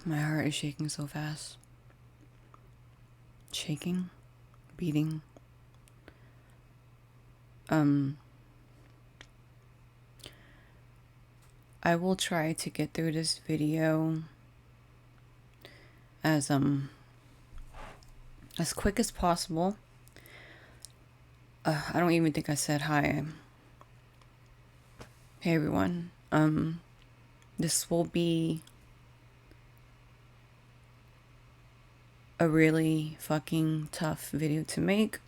My heart is shaking so fast. Shaking, beating. I will try to get through this video as quick as possible. I don't even think I said hi. Hey everyone. This will be a really fucking tough video to make,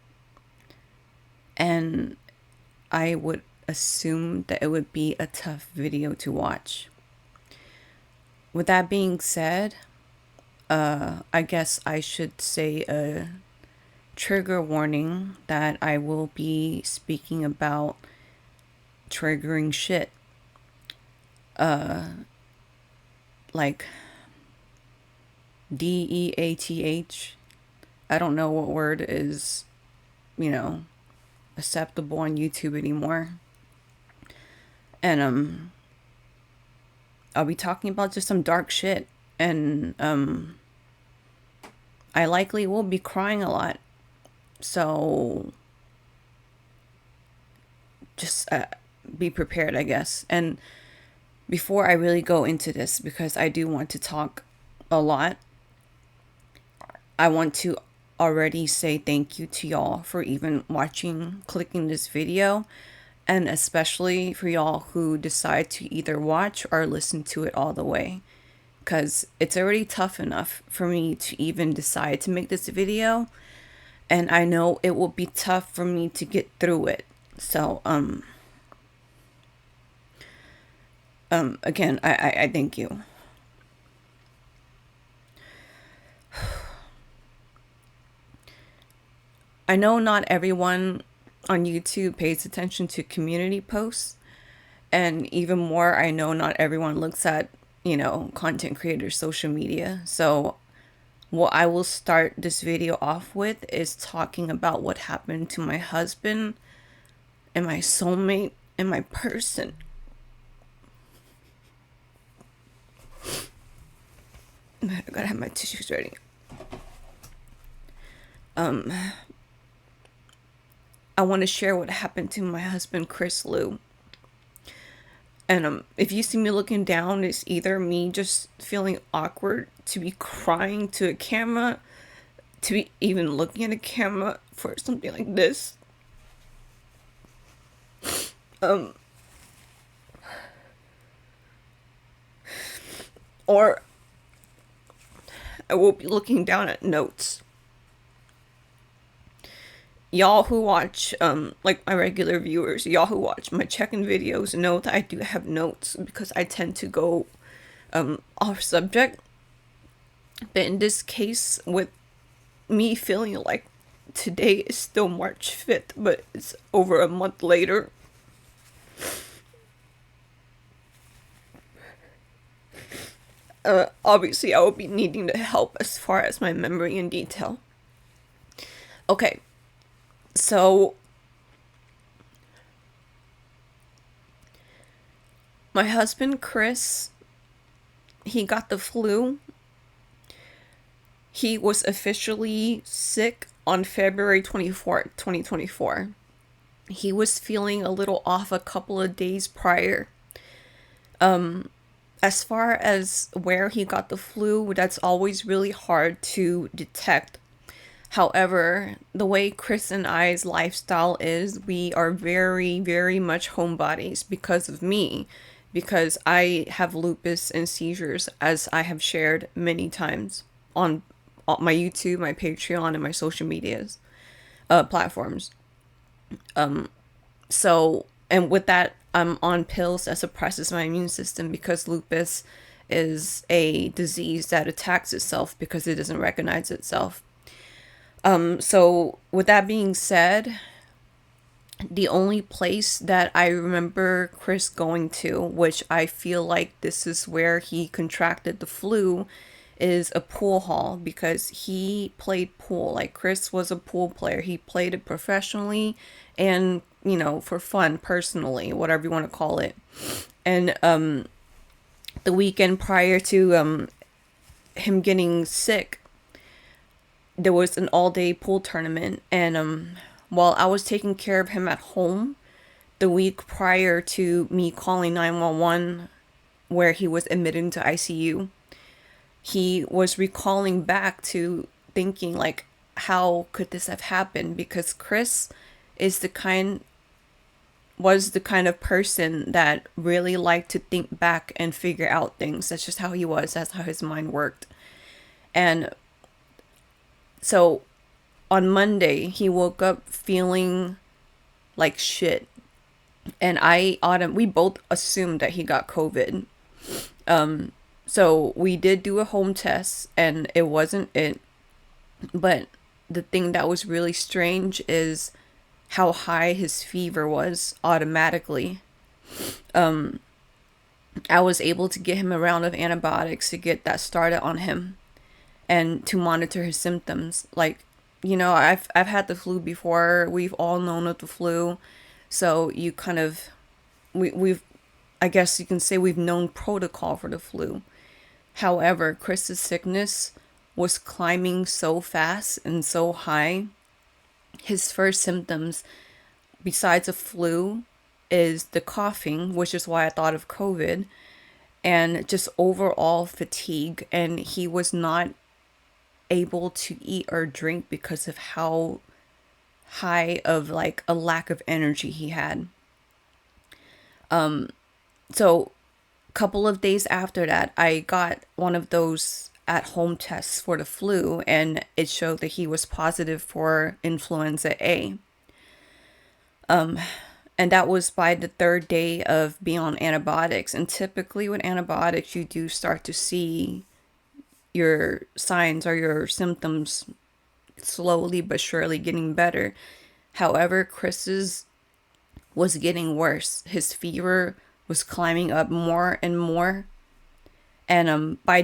and I would assume that it would be a tough video to watch. With that being said, I guess I should say a trigger warning that I will be speaking about triggering shit. Like DEATH. I don't know what word is, acceptable on YouTube anymore. And I'll be talking about just some dark shit, and I likely will be crying a lot. So just be prepared, I guess. And before I really go into this, because I do want to talk a lot, I want to already say thank you to y'all for even clicking this video, and especially for y'all who decide to either watch or listen to it all the way, because it's already tough enough for me to even decide to make this video, and I know it will be tough for me to get through it. So again, I thank you. I know not everyone on YouTube pays attention to community posts, and even more, I know not everyone looks at, content creators' social media. So what I will start this video off with is talking about what happened to my husband and my soulmate and my person. I gotta have my tissues ready. I want to share what happened to my husband, Chris Lue. And if you see me looking down, it's either me just feeling awkward to be crying to a camera, to be even looking at a camera for something like this. Or I will be looking down at notes. Y'all who watch, like my regular viewers, y'all who watch my check-in videos know that I do have notes, because I tend to go off subject. But in this case, with me feeling like today is still March 5th, but it's over a month later, obviously I will be needing the help as far as my memory and detail. Okay, so my husband Chris, he got the flu. He was officially sick on February 24th, 2024. He was feeling a little off a couple of days prior. As far as where he got the flu, that's always really hard to detect. However, the way Chris and I's lifestyle is, we are very, very much homebodies because of me. Because I have lupus and seizures, as I have shared many times on my YouTube, my Patreon, and my social medias platforms. So, and with that, I'm on pills that suppresses my immune system, because lupus is a disease that attacks itself because it doesn't recognize itself. So with that being said, the only place that I remember Chris going to, which I feel like this is where he contracted the flu, is a pool hall, because he played pool. Like, Chris was a pool player. He played it professionally and, for fun, personally, whatever you want to call it. And the weekend prior to him getting sick, there was an all-day pool tournament, and while I was taking care of him at home the week prior to me calling 911 where he was admitted into ICU, he was recalling back to thinking like, how could this have happened? Because Chris is the kind was the kind of person that really liked to think back and figure out things. That's just how he was. That's how his mind worked. And so on Monday, he woke up feeling like shit. And we both assumed that he got COVID. So we did do a home test and it wasn't it. But the thing that was really strange is how high his fever was automatically. I was able to get him a round of antibiotics to get that started on him and to monitor his symptoms. Like, I've had the flu before. We've all known of the flu. So you kind of, we've, I guess you can say we've known protocol for the flu. However, Chris's sickness was climbing so fast and so high. His first symptoms, besides a flu, is the coughing, which is why I thought of COVID, and just overall fatigue. And he was not able to eat or drink because of how high of like a lack of energy he had. So a couple of days after that, I got one of those at home tests for the flu, and it showed that he was positive for influenza A. And that was by the third day of being on antibiotics. And typically with antibiotics, you do start to see your signs or your symptoms slowly but surely getting better. However, Chris's was getting worse. His fever was climbing up more and more. And by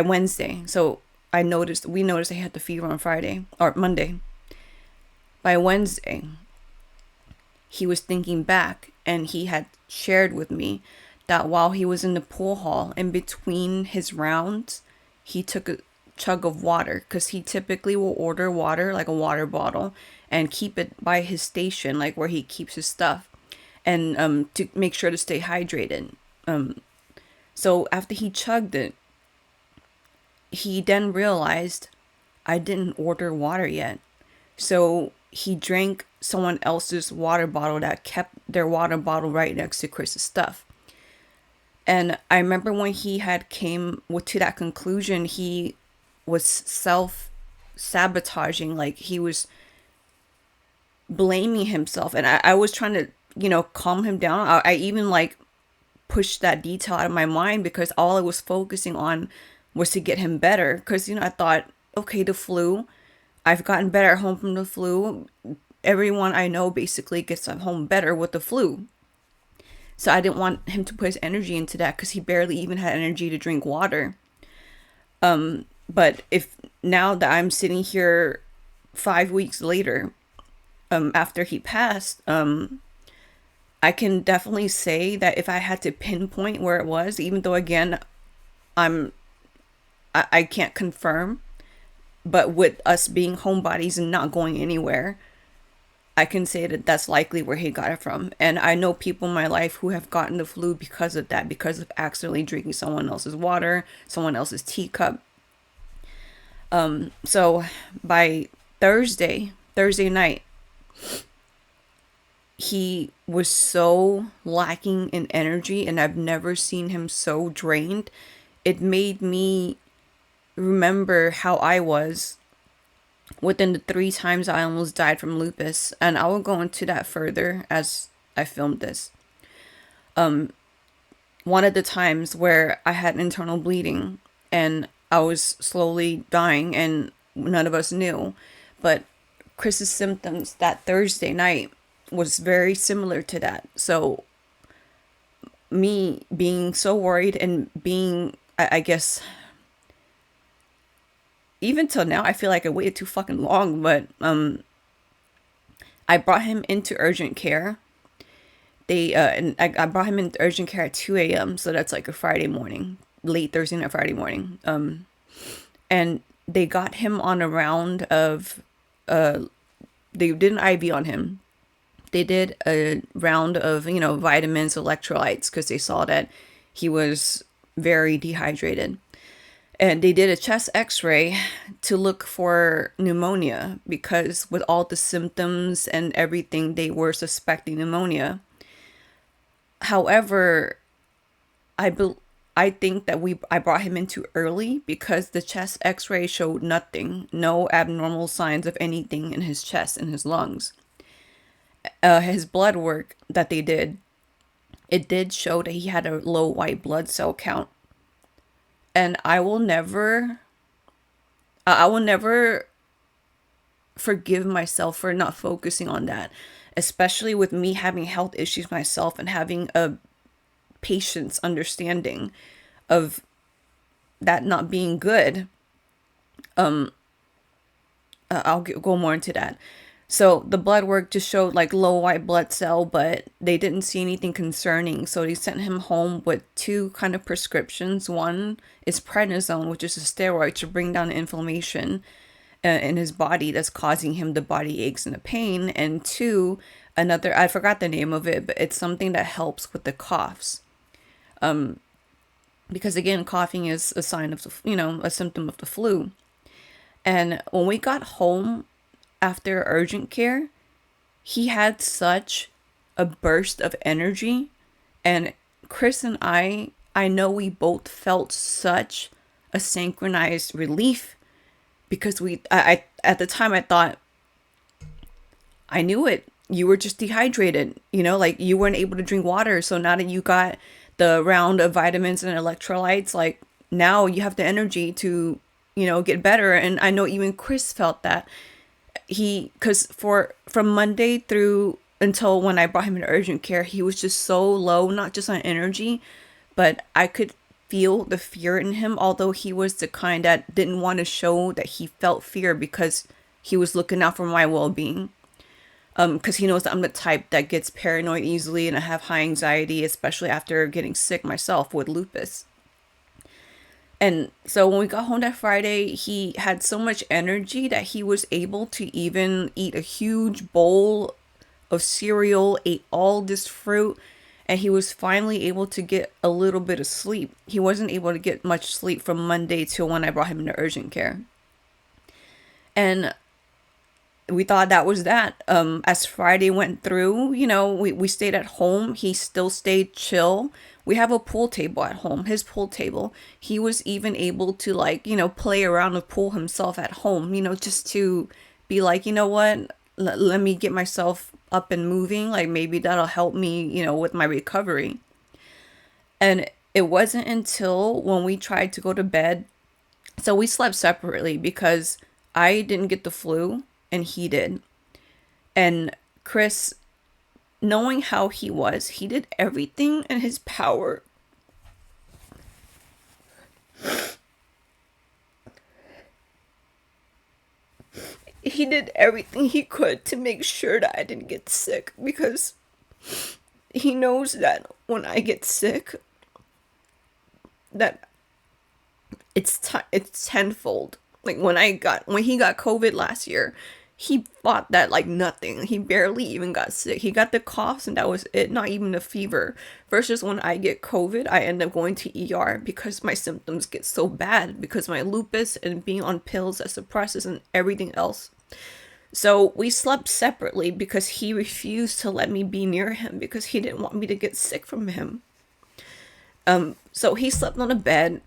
Wednesday, so we noticed he had the fever on Friday or Monday. By Wednesday, he was thinking back, and he had shared with me that while he was in the pool hall, in between his rounds, he took a chug of water, because he typically will order water, like a water bottle, and keep it by his station, like where he keeps his stuff, and to make sure to stay hydrated. So after he chugged it, he then realized I didn't order water yet. So he drank someone else's water bottle that kept their water bottle right next to Chris's stuff. And I remember when he had came to that conclusion, he was self-sabotaging. Like, he was blaming himself. And I was trying to, calm him down. I even, like, pushed that detail out of my mind, because all I was focusing on was to get him better. Because, I thought, okay, the flu, I've gotten better at home from the flu. Everyone I know basically gets at home better with the flu. So I didn't want him to put his energy into that, because he barely even had energy to drink water. But if now that I'm sitting here 5 weeks later, after he passed, I can definitely say that if I had to pinpoint where it was, even though again, I can't confirm, but with us being homebodies and not going anywhere, I can say that that's likely where he got it from. And I know people in my life who have gotten the flu because of that, because of accidentally drinking someone else's water, someone else's teacup. So by Thursday night, he was so lacking in energy, and I've never seen him so drained. It made me remember how I was within the 3 times I almost died from lupus, and I will go into that further as I filmed this. One of the times where I had internal bleeding and I was slowly dying, and none of us knew, but Chris's symptoms that Thursday night was very similar to that. So me being so worried and being, I guess, even till now, I feel like I waited too fucking long, but I brought him into urgent care. I brought him into urgent care at 2 a.m., so that's like a Friday morning. late Thursday night, Friday morning. And they got him on a round of, they did an IV on him. They did a round of, vitamins, electrolytes, because they saw that he was very dehydrated. And they did a chest x-ray to look for pneumonia, because with all the symptoms and everything, they were suspecting pneumonia. However, I think that I brought him in too early, because the chest x-ray showed nothing, no abnormal signs of anything in his chest and his lungs. His blood work that they did, it did show that he had a low white blood cell count. And I will never forgive myself for not focusing on that, especially with me having health issues myself and having a patient's understanding of that not being good. I'll go more into that. So the blood work just showed like low white blood cell, but they didn't see anything concerning. So they sent him home with 2 kind of prescriptions. One is prednisone, which is a steroid to bring down the inflammation in his body that's causing him the body aches and the pain. And 2, another, I forgot the name of it, but it's something that helps with the coughs. Because again, coughing is a sign of, a symptom of the flu. And when we got home after urgent care, he had such a burst of energy. And Chris and I know we both felt such a synchronized relief, because I at the time I thought, I knew it. You were just dehydrated, like you weren't able to drink water. So now that you got the round of vitamins and electrolytes, like now you have the energy to, get better. And I know even Chris felt that. Because from Monday through until when I brought him into urgent care, he was just so low, not just on energy, but I could feel the fear in him, although he was the kind that didn't want to show that he felt fear, because he was looking out for my well-being. Because he knows that I'm the type that gets paranoid easily, and I have high anxiety, especially after getting sick myself with lupus. And so when we got home that Friday, he had so much energy that he was able to even eat a huge bowl of cereal, ate all this fruit, and he was finally able to get a little bit of sleep. He wasn't able to get much sleep from Monday till when I brought him into urgent care. And we thought that was that. As Friday went through, we stayed at home. He still stayed chill. We have a pool table at home, his pool table. He was even able to play around with pool himself at home, just to be like, what, let me get myself up and moving. Like maybe that'll help me, with my recovery. And it wasn't until when we tried to go to bed. So we slept separately because I didn't get the flu and he did. And Chris, knowing how he was, he did everything in his power he did everything he could to make sure that I didn't get sick, because he knows that when I get sick, that it's tenfold. Like when he got COVID last year, he fought that like nothing. He barely even got sick. He got the coughs and that was it, not even a fever. Versus when I get COVID, I end up going to ER because my symptoms get so bad because my lupus and being on pills that suppresses and everything else. So we slept separately because he refused to let me be near him because he didn't want me to get sick from him. So he slept on a bed.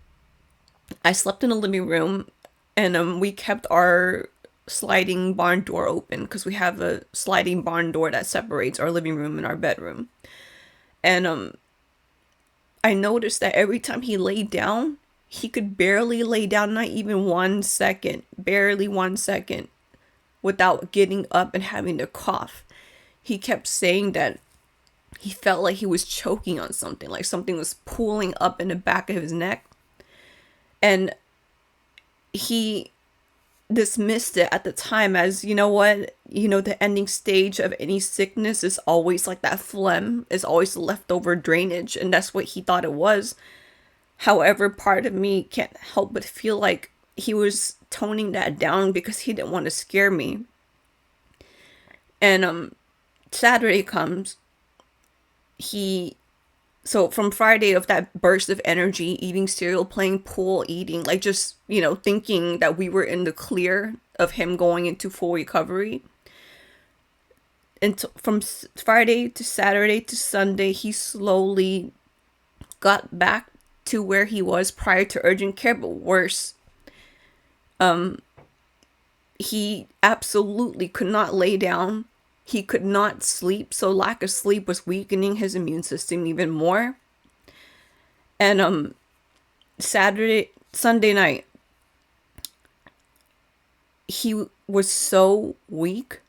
I slept in the living room, and we kept our sliding barn door open because we have a sliding barn door that separates our living room and our bedroom. And I noticed that every time he laid down, he could barely lay down, not even 1 second, barely 1 second, without getting up and having to cough. He kept saying that he felt like he was choking on something, like something was pulling up in the back of his neck. And he dismissed it at the time as, you know what, the ending stage of any sickness is always like that phlegm, is always leftover drainage, and that's what he thought it was. However, part of me can't help but feel like he was toning that down because he didn't want to scare me. And Saturday comes. So from Friday, of that burst of energy, eating cereal, playing pool, eating, like, just, thinking that we were in the clear of him going into full recovery. And from Friday to Saturday to Sunday, he slowly got back to where he was prior to urgent care, but worse. He absolutely could not lay down. He could not sleep, so lack of sleep was weakening his immune system even more. And Sunday night, he was so weak.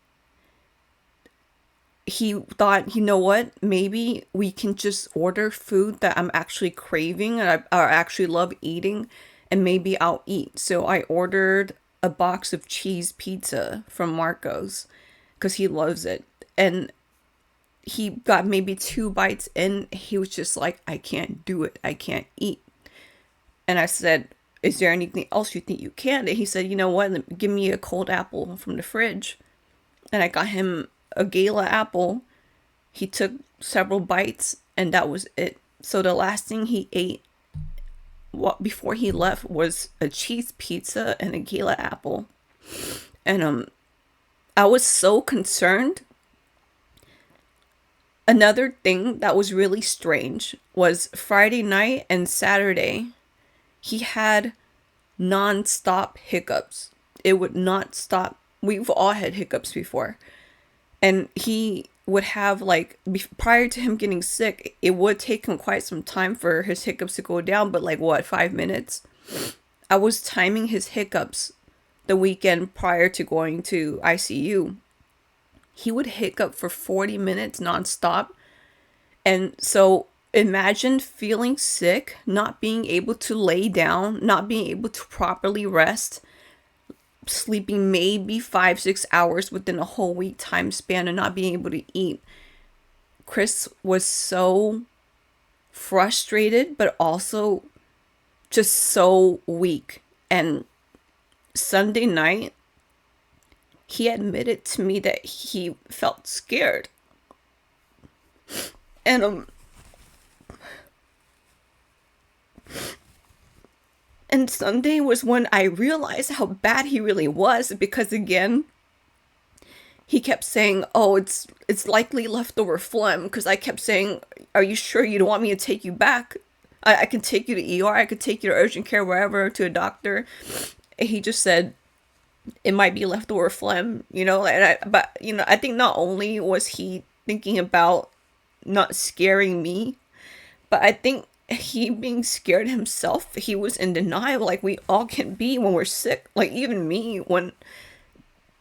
He thought, you know what, maybe we can just order food that I'm actually craving and I actually love eating, and maybe I'll eat. So I ordered a box of cheese pizza from Marco's because he loves it. And he got maybe 2 bites in. He was just like, I can't do it. I can't eat. And I said, is there anything else you think you can? And he said, you know what, give me a cold apple from the fridge. And I got him a gala apple. He took several bites and that was it. So the last thing he ate before he left was a cheese pizza and a gala apple. And I was so concerned. Another thing that was really strange was Friday night and Saturday, he had non-stop hiccups. It would not stop. We've all had hiccups before. And he would have, like, prior to him getting sick, it would take him quite some time for his hiccups to go down, but 5 minutes? I was timing his hiccups the weekend prior to going to ICU. He would hiccup for 40 minutes nonstop. And so imagine feeling sick, not being able to lay down, not being able to properly rest, sleeping maybe 5-6 hours within a whole week time span, and not being able to eat. Chris was so frustrated, but also just so weak. And Sunday night, he admitted to me that he felt scared. And Sunday was when I realized how bad he really was, because again, he kept saying, oh, it's likely leftover phlegm, because I kept saying, are you sure you don't want me to take you back? I can take you to ER, I could take you to urgent care, wherever, to a doctor. And he just said, it might be leftover phlegm, but I think not only was he thinking about not scaring me, but I think he being scared himself, he was in denial, like we all can be when we're sick. Like, even me, when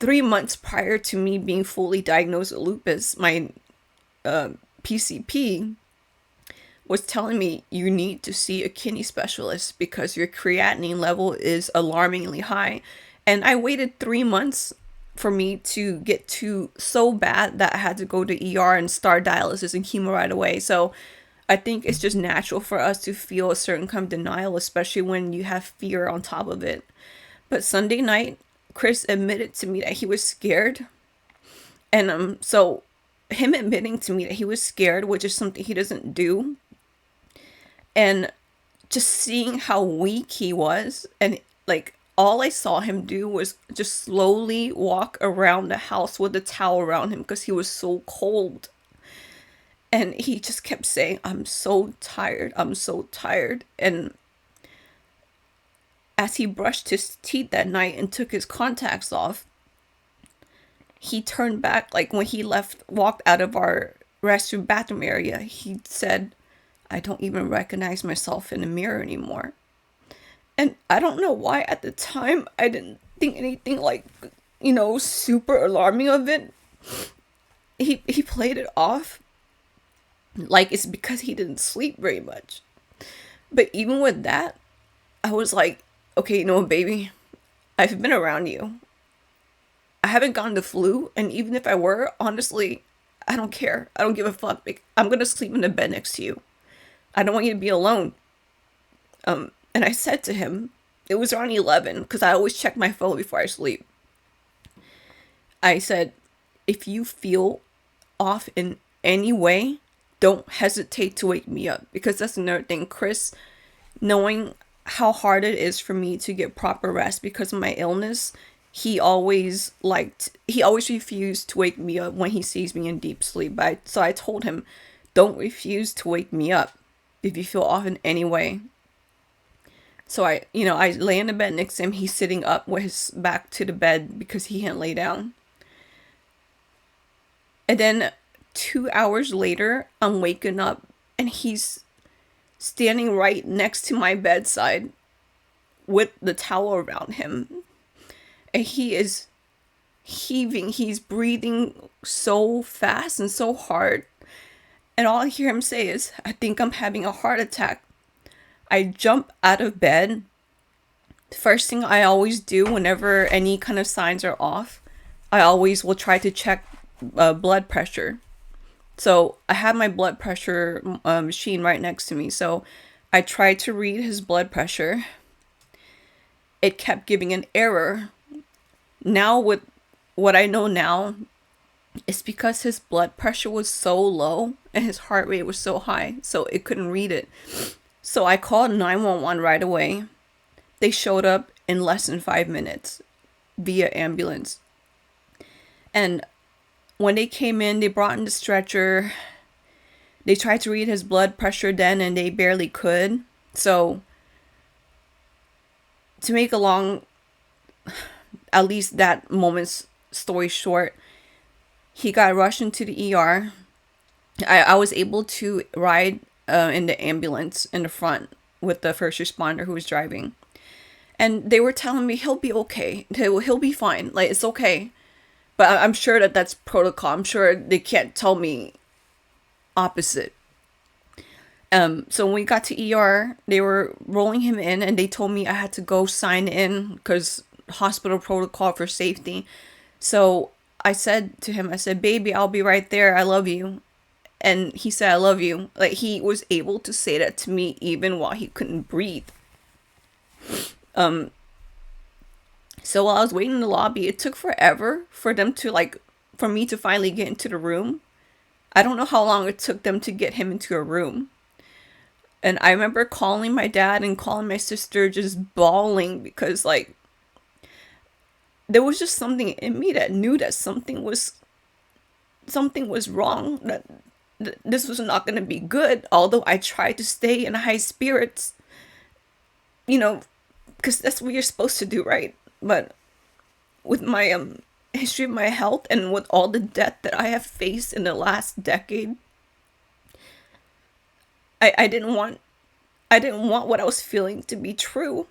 3 months prior to me being fully diagnosed with lupus, my PCP was telling me, you need to see a kidney specialist because your creatinine level is alarmingly high. And I waited 3 months for me to get to so bad that I had to go to ER and start dialysis and chemo right away. So I think it's just natural for us to feel a certain kind of denial, especially when you have fear on top of it. But Sunday night, Chris admitted to me that he was scared. And so him admitting to me that he was scared, which is something he doesn't do, and just seeing how weak he was, and all I saw him do was just slowly walk around the house with a towel around him because he was so cold. And he just kept saying, I'm so tired. I'm so tired. And as he brushed his teeth that night and took his contacts off, he turned back. Like, when he walked out of our restroom bathroom area, he said, I don't even recognize myself in the mirror anymore. And I don't know why at the time I didn't think anything super alarming of it. He played it off like it's because he didn't sleep very much. But even with that, I was like, okay, baby, I've been around you. I haven't gotten the flu, and even if I were, honestly, I don't care. I don't give a fuck. I'm going to sleep in the bed next to you. I don't want you to be alone. And I said to him, it was around 11, because I always check my phone before I sleep. I said, if you feel off in any way, don't hesitate to wake me up. Because that's another thing. Chris, knowing how hard it is for me to get proper rest because of my illness, he always refused to wake me up when he sees me in deep sleep. So I told him, don't refuse to wake me up if you feel off in any way. So I lay in the bed next to him. He's sitting up with his back to the bed because he can't lay down. And then 2 hours later, I'm waking up and he's standing right next to my bedside with the towel around him. And he is heaving. He's breathing so fast and so hard. And all I hear him say is, I think I'm having a heart attack. I jump out of bed. The first thing I always do whenever any kind of signs are off, I always will try to check blood pressure. So I have my blood pressure machine right next to me. So I tried to read his blood pressure. It kept giving an error. Now with what I know now, it's because his blood pressure was so low and his heart rate was so high, so it couldn't read it. So I called 911 right away. They showed up in less than 5 minutes via ambulance. And when they came in, they brought in the stretcher. They tried to read his blood pressure then, and they barely could. So to make at least that moment's story short, he got rushed into the ER. I was able to ride in the ambulance in the front with the first responder who was driving. And they were telling me, he'll be okay. He'll be fine. Like, it's okay. But I'm sure that's protocol. I'm sure they can't tell me opposite. So when we got to ER, they were rolling him in and they told me I had to go sign in because hospital protocol for safety. So I said to him, I said, baby, I'll be right there. I love you. And he said, I love you. Like, he was able to say that to me even while he couldn't breathe. So while I was waiting in the lobby, it took forever for me to finally get into the room. I don't know how long it took them to get him into a room. And I remember calling my dad and calling my sister, just bawling because, like, there was just something in me that knew that something was wrong, that this was not going to be good, although I tried to stay in high spirits, because that's what you're supposed to do, right? But with my history of my health and with all the death that I have faced in the last decade, I didn't want what I was feeling to be true.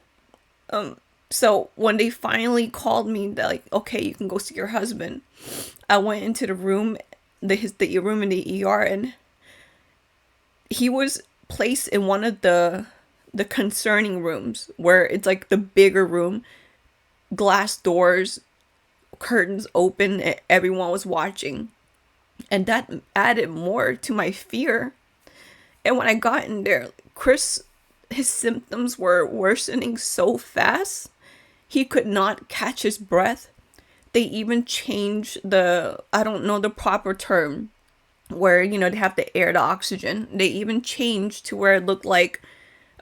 So when they finally called me, they're like, okay, you can go see your husband. I went into the room, the room in the ER, and he was placed in one of the concerning rooms, where it's like the bigger room, glass doors, curtains open, and everyone was watching. And that added more to my fear. And when I got in there, Chris, his symptoms were worsening so fast, he could not catch his breath. They even changed I don't know the proper term, where, they have to air the oxygen. They even changed to where it looked like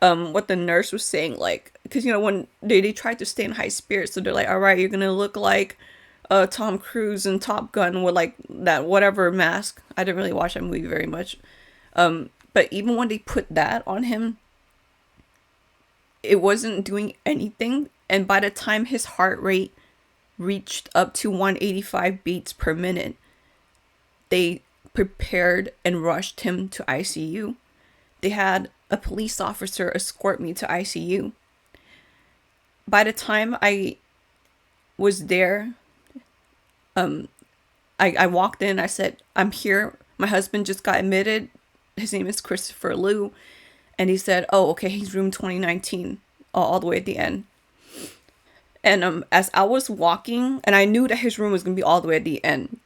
what the nurse was saying, like, because, when they tried to stay in high spirits, so they're like, all right, you're going to look like Tom Cruise in Top Gun with, like, that whatever mask. I didn't really watch that movie very much. But even when they put that on him, it wasn't doing anything. And by the time his heart rate reached up to 185 beats per minute, they prepared and rushed him to ICU. They had a police officer escort me to ICU. By the time I was there, I walked in, I said, I'm here. My husband just got admitted. His name is Christopher Lue. And he said, oh, okay, he's room 2019, all the way at the end. And as I was walking, and I knew that his room was going to be all the way at the end.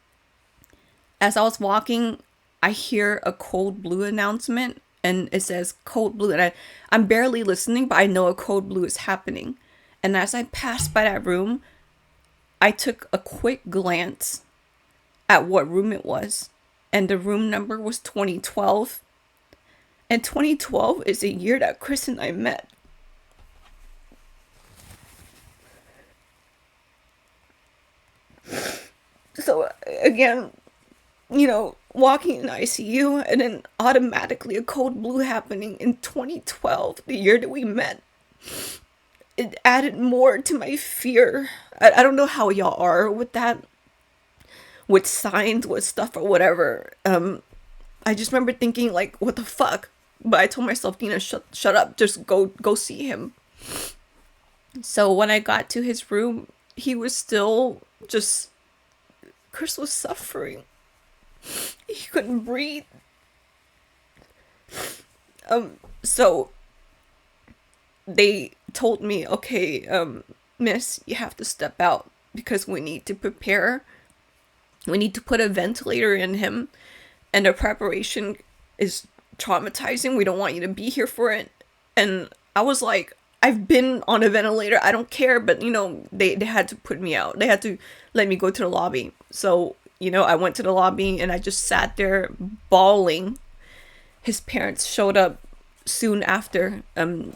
As I was walking, I hear a code blue announcement. and it says code blue, and I'm barely listening, but I know a code blue is happening. And as I passed by that room, I took a quick glance at what room it was, and the room number was 2012. And 2012 is the year that Chris and I met. So again, walking in ICU and then automatically a code blue happening in 2012, the year that we met. It added more to my fear. I don't know how y'all are with that, with signs, with stuff or whatever. I just remember thinking like, what the fuck? But I told myself, Dina, shut up. Just go see him. So when I got to his room, he was still just, Chris was suffering. He couldn't breathe. So they told me, okay, miss, you have to step out because we need to prepare. We need to put a ventilator in him, and the preparation is traumatizing. We don't want you to be here for it. And I was like, I've been on a ventilator. I don't care. But, they had to put me out. They had to let me go to the lobby. So, I went to the lobby and I just sat there bawling. His parents showed up soon after. They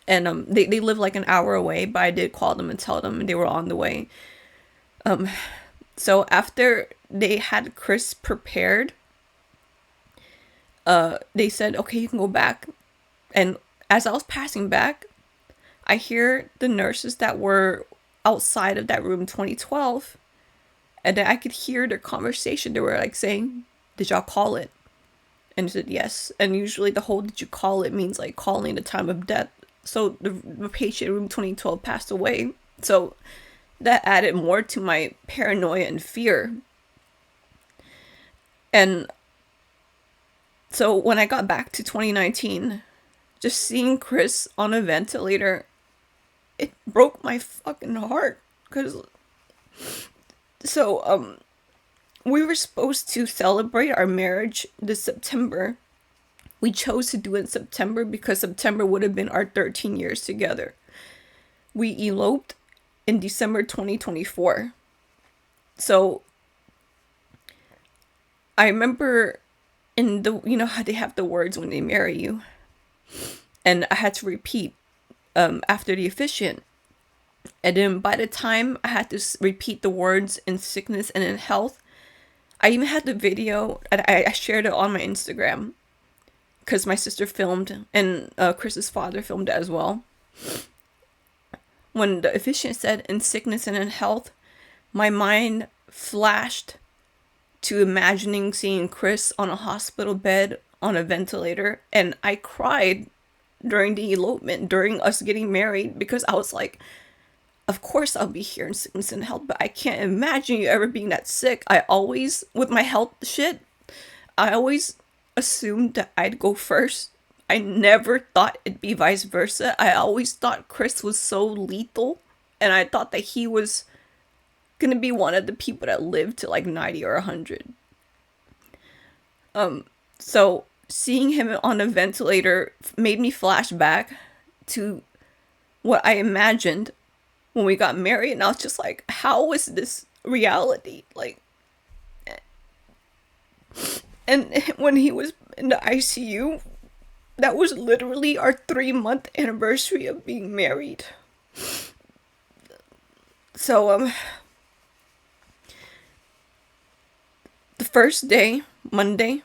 live like an hour away, but I did call them and tell them they were on the way. So after they had Chris prepared, they said, okay, you can go back. And as I was passing back, I hear the nurses that were outside of that room 2012, and then I could hear their conversation. They were like saying, did y'all call it? And I said, yes. And usually the whole did you call it means like calling the time of death. So the patient in room 2012 passed away. So that added more to my paranoia and fear. And so when I got back to 2019, just seeing Chris on a ventilator, it broke my fucking heart. We were supposed to celebrate our marriage this September. We chose to do it in September because September would have been our 13 years together. We eloped in December 2024. So I remember how they have the words when they marry you. And I had to repeat after the officiant. And then by the time I had to repeat the words in sickness and in health, I even had the video, and I shared it on my Instagram because my sister filmed, and Chris's father filmed it as well. When the officiant said in sickness and in health, my mind flashed to imagining seeing Chris on a hospital bed on a ventilator, and I cried during the elopement, during us getting married, because I was like, of course I'll be here in sickness and health, but I can't imagine you ever being that sick. I always, with my health shit, I always assumed that I'd go first. I never thought it'd be vice versa. I always thought Chris was so lethal, and I thought that he was gonna be one of the people that lived to like 90 or 100. So seeing him on a ventilator made me flash back to what I imagined when we got married, and I was just like, how is this reality? Like, and when he was in the ICU, that was literally our 3-month anniversary of being married. So, the first day, Monday,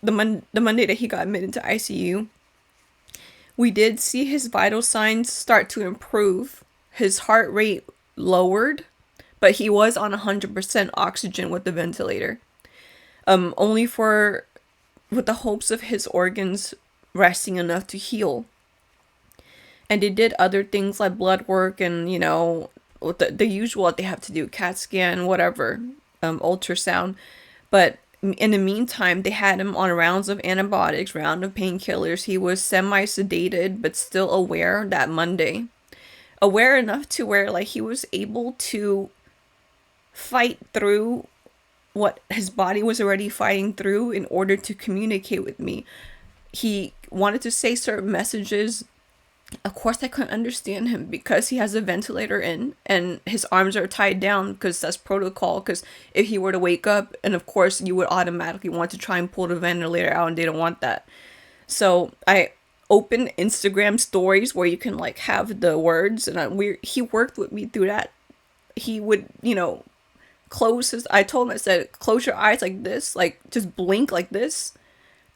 the Monday that he got admitted to ICU, we did see his vital signs start to improve. His heart rate lowered, but he was on 100% oxygen with the ventilator. Only with the hopes of his organs resting enough to heal. And they did other things like blood work and, with the usual that they have to do, CAT scan, whatever, ultrasound. But in the meantime, they had him on rounds of antibiotics, round of painkillers. He was semi-sedated, but still aware that Monday. Aware enough to where like he was able to fight through what his body was already fighting through in order to communicate with me. he wanted to say certain messages. Of course, I couldn't understand him because he has a ventilator in and his arms are tied down because that's protocol. Because if he were to wake up, and of course, you would automatically want to try and pull the ventilator out, and they don't want that. So I opened Instagram stories where you can like have the words, and he worked with me through that. He would, close his. I told him, I said, close your eyes like this, like just blink like this.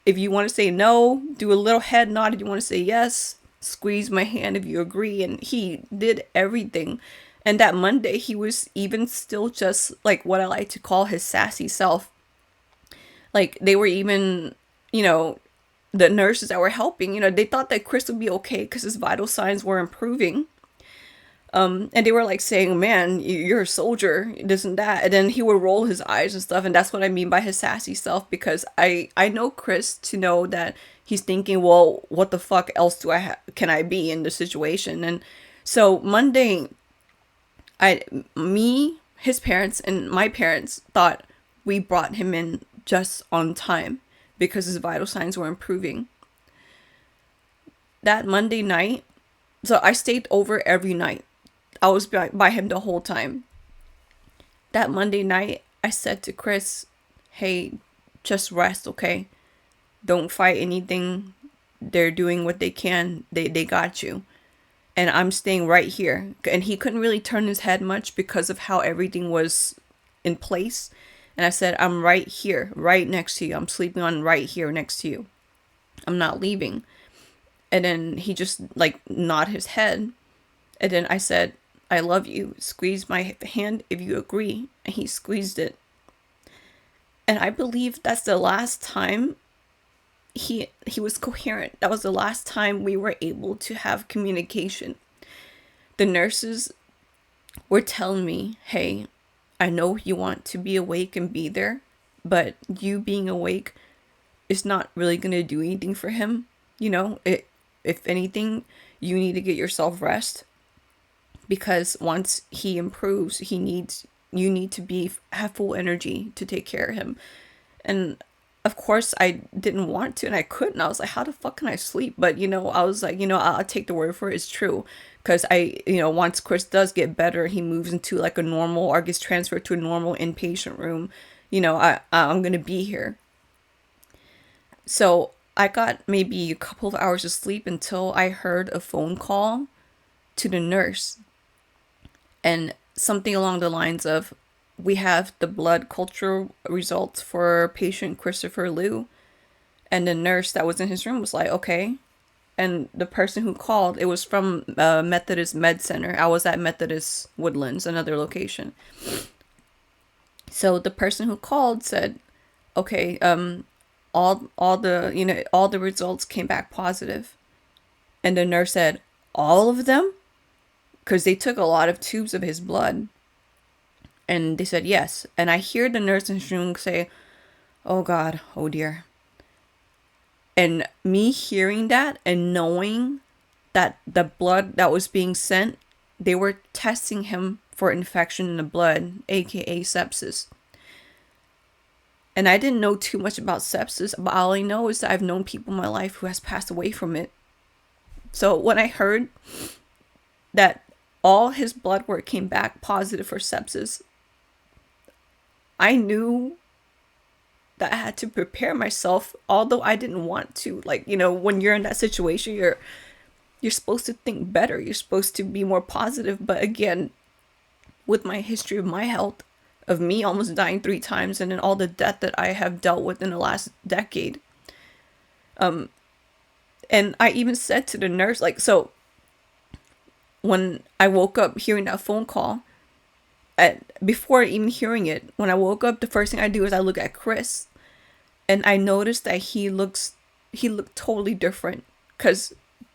If you want to say no, do a little head nod. If you want to say yes, squeeze my hand if you agree. And he did everything. And that Monday, he was even still just like what I like to call his sassy self. Like they were even, the nurses that were helping, they thought that Chris would be okay because his vital signs were improving. And they were like saying, man, you're a soldier, this and that. And then he would roll his eyes and stuff. And that's what I mean by his sassy self, because I know Chris to know that he's thinking, well, what the fuck else can I be in the situation? And so Monday, his parents and my parents thought we brought him in just on time because his vital signs were improving. That Monday night, so I stayed over every night. I was by him the whole time. That Monday night, I said to Chris, hey, just rest, okay? Don't fight anything. They're doing what they can. They got you. And I'm staying right here. And he couldn't really turn his head much because of how everything was in place. And I said, I'm right here, right next to you. I'm sleeping on right here next to you. I'm not leaving. And then he just like nodded his head. And then I said, I love you. Squeeze my hand if you agree. And he squeezed it. And I believe that's the last time he was coherent. That was the last time we were able to have communication. The nurses were telling me, hey, I know you want to be awake and be there, but you being awake is not really going to do anything for him. If anything, you need to get yourself rest. Because once he improves, you need to have full energy to take care of him. And of course I didn't want to, and I couldn't. I was like, how the fuck can I sleep? But I was like, I'll take the word for it. It's true. Because once Chris does get better, he moves into like a normal, or gets transferred to a normal inpatient room, I'm gonna be here. So I got maybe a couple of hours of sleep until I heard a phone call to the nurse. And something along the lines of, we have the blood culture results for patient Christopher Lue. And the nurse that was in his room was like, okay. And the person who called, it was from Methodist Med Center. I was at Methodist Woodlands, another location. So the person who called said, okay, all the results came back positive. And the nurse said, all of them? Because they took a lot of tubes of his blood. And they said yes. And I hear the nurse in his room say, oh God, oh dear. And me hearing that and knowing that the blood that was being sent, they were testing him for infection in the blood, aka sepsis. And I didn't know too much about sepsis, but all I know is that I've known people in my life who has passed away from it. So when I heard that all his blood work came back positive for sepsis, I knew that I had to prepare myself, although I didn't want to. Like, when you're in that situation, you're supposed to think better. You're supposed to be more positive. But again, with my history of my health, of me almost dying 3 times, and then all the death that I have dealt with in the last decade. And I even said to the nurse, like, so when I woke up hearing that phone call, before even hearing it, when I woke up, the first thing I do is I look at Chris, and I noticed that he looked totally different. Because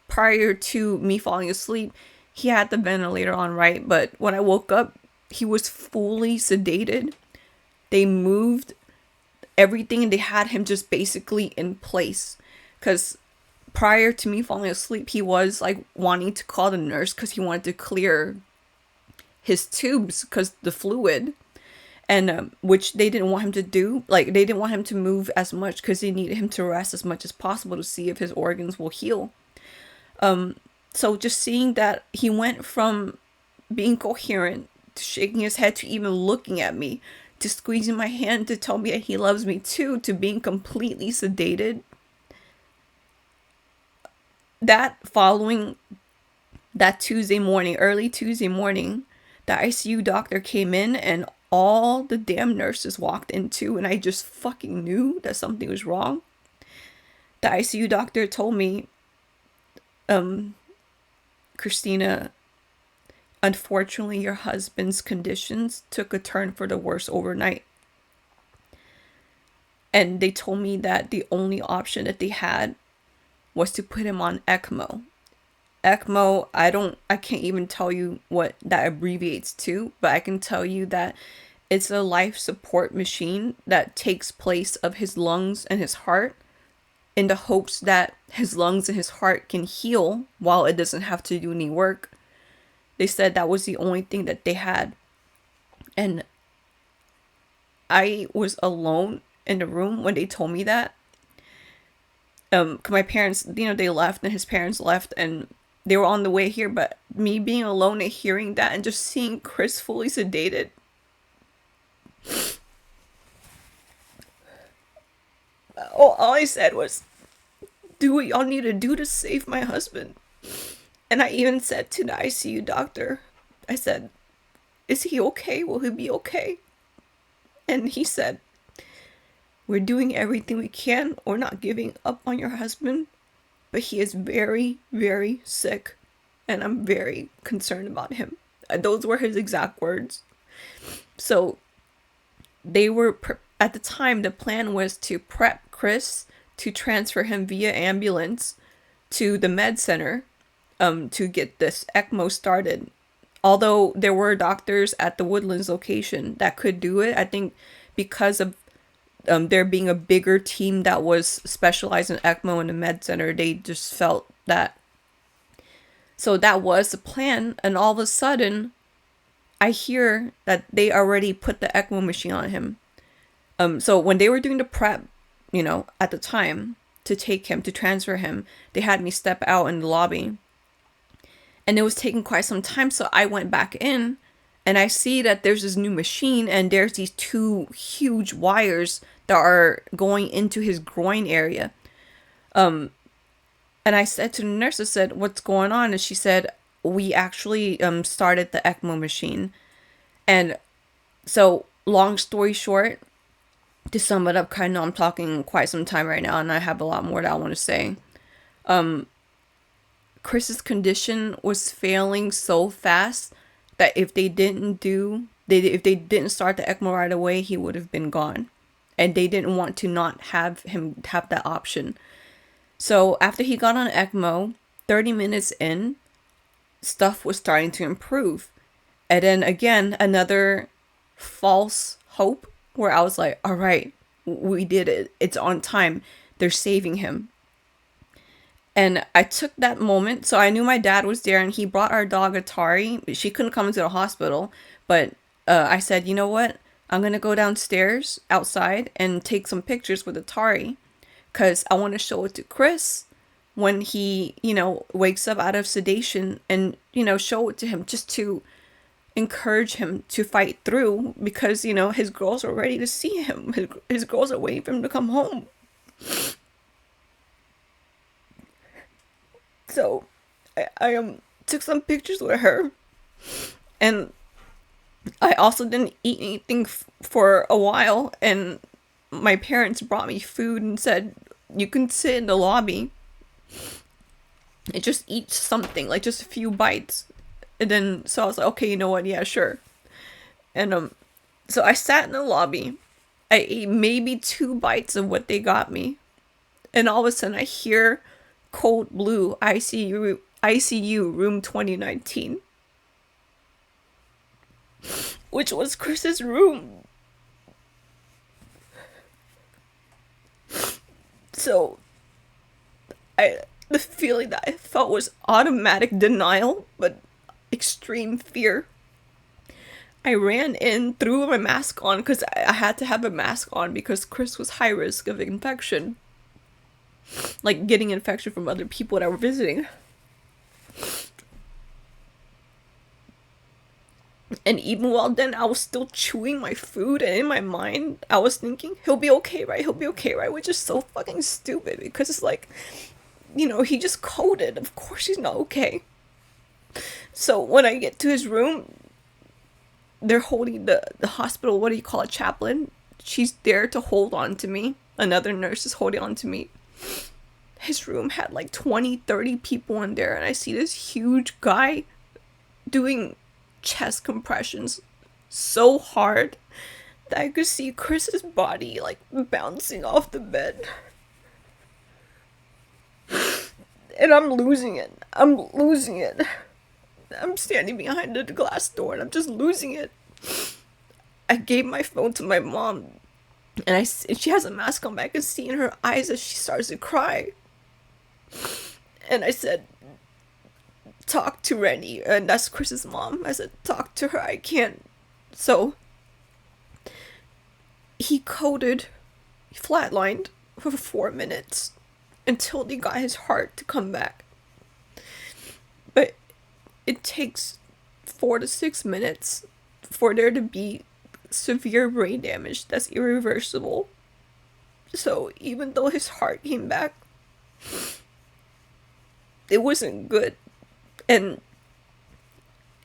prior to me falling asleep, he had the ventilator on, right? But when I woke up, he was fully sedated. They moved everything, and they had him just basically in place. Because prior to me falling asleep, he was like wanting to call the nurse because he wanted to clear his tubes because the fluid. and which they didn't want him to do. Like, they didn't want him to move as much because they needed him to rest as much as possible to see if his organs will heal. So just seeing that he went from being coherent to shaking his head to even looking at me to squeezing my hand to tell me that he loves me too to being completely sedated, that following that Tuesday morning, early Tuesday morning, the ICU doctor came in and all the damn nurses walked in too, and I just fucking knew that something was wrong. The ICU doctor told me, Christina, unfortunately, your husband's conditions took a turn for the worse overnight. And they told me that the only option that they had was to put him on ECMO. ECMO, I can't even tell you what that abbreviates to, but I can tell you that it's a life support machine that takes place of his lungs and his heart in the hopes that his lungs and his heart can heal while it doesn't have to do any work. They said that was the only thing that they had. And I was alone in the room when they told me that. My parents, they left and his parents left and they were on the way here, but me being alone and hearing that and just seeing Chris fully sedated, all I said was, do what y'all need to do to save my husband. And I even said to the ICU doctor, I said, is he okay? Will he be okay? And he said, we're doing everything we can. We're not giving up on your husband, but he is very, very sick, and I'm very concerned about him. Those were his exact words. So they were, at the time, the plan was to prep Chris to transfer him via ambulance to the med center to get this ECMO started. Although there were doctors at the Woodlands location that could do it, I think because of there being a bigger team that was specialized in ECMO in the med center, they just felt that. So that was the plan, and all of a sudden, I hear that they already put the ECMO machine on him. So when they were doing the prep, at the time, to take him, to transfer him, they had me step out in the lobby. And it was taking quite some time, so I went back in, and I see that there's this new machine, and there's these two huge wires that are going into his groin area. And I said to the nurse, I said, what's going on? And she said, we actually started the ECMO machine. And so, long story short, to sum it up, kind of, I'm talking quite some time right now, and I have a lot more that I want to say. Chris's condition was failing so fast that if they didn't start the ECMO right away, he would have been gone. And they didn't want to not have him have that option. So after he got on ECMO, 30 minutes in, stuff was starting to improve. And then again, another false hope where I was like, all right, we did it. It's on time. They're saving him. And I took that moment. So I knew my dad was there and he brought our dog Atari. She couldn't come into the hospital. But I said, you know what? I'm going to go downstairs outside and take some pictures with Atari. Because I want to show it to Chris when he, wakes up out of sedation and, show it to him just to encourage him to fight through because, his girls are ready to see him. His girls are waiting for him to come home. So I took some pictures with her, and I also didn't eat anything for a while, and my parents brought me food and said, you can sit in the lobby and just eat something, like just a few bites. And then, so I was like, okay, you know what? Yeah, sure. And so I sat in the lobby. I ate maybe 2 bites of what they got me. And all of a sudden I hear Code Blue ICU room 2019. Which was Chris's room. So, the feeling that I felt was automatic denial, but extreme fear. I ran in, threw my mask on, because I had to have a mask on because Chris was high risk of infection. Like, getting infection from other people that were visiting. And even while then, I was still chewing my food, and in my mind, I was thinking, he'll be okay, right? He'll be okay, right? Which is so fucking stupid, because it's like, he just coded. Of course he's not okay. So when I get to his room, they're holding the hospital, what do you call it, chaplain? She's there to hold on to me. Another nurse is holding on to me. His room had like 20, 30 people in there, and I see this huge guy doing chest compressions so hard that I could see Chris's body like bouncing off the bed. And I'm losing it. I'm standing behind the glass door and I'm just losing it. I gave my phone to my mom, and she has a mask on, but I can see in her eyes as she starts to cry. And I said, talk to Rennie, and that's Chris's mom. I said, talk to her, I can't. So he coded, flatlined for 4 minutes until they got his heart to come back. But it takes 4 to 6 minutes for there to be severe brain damage that's irreversible. So even though his heart came back, it wasn't good. And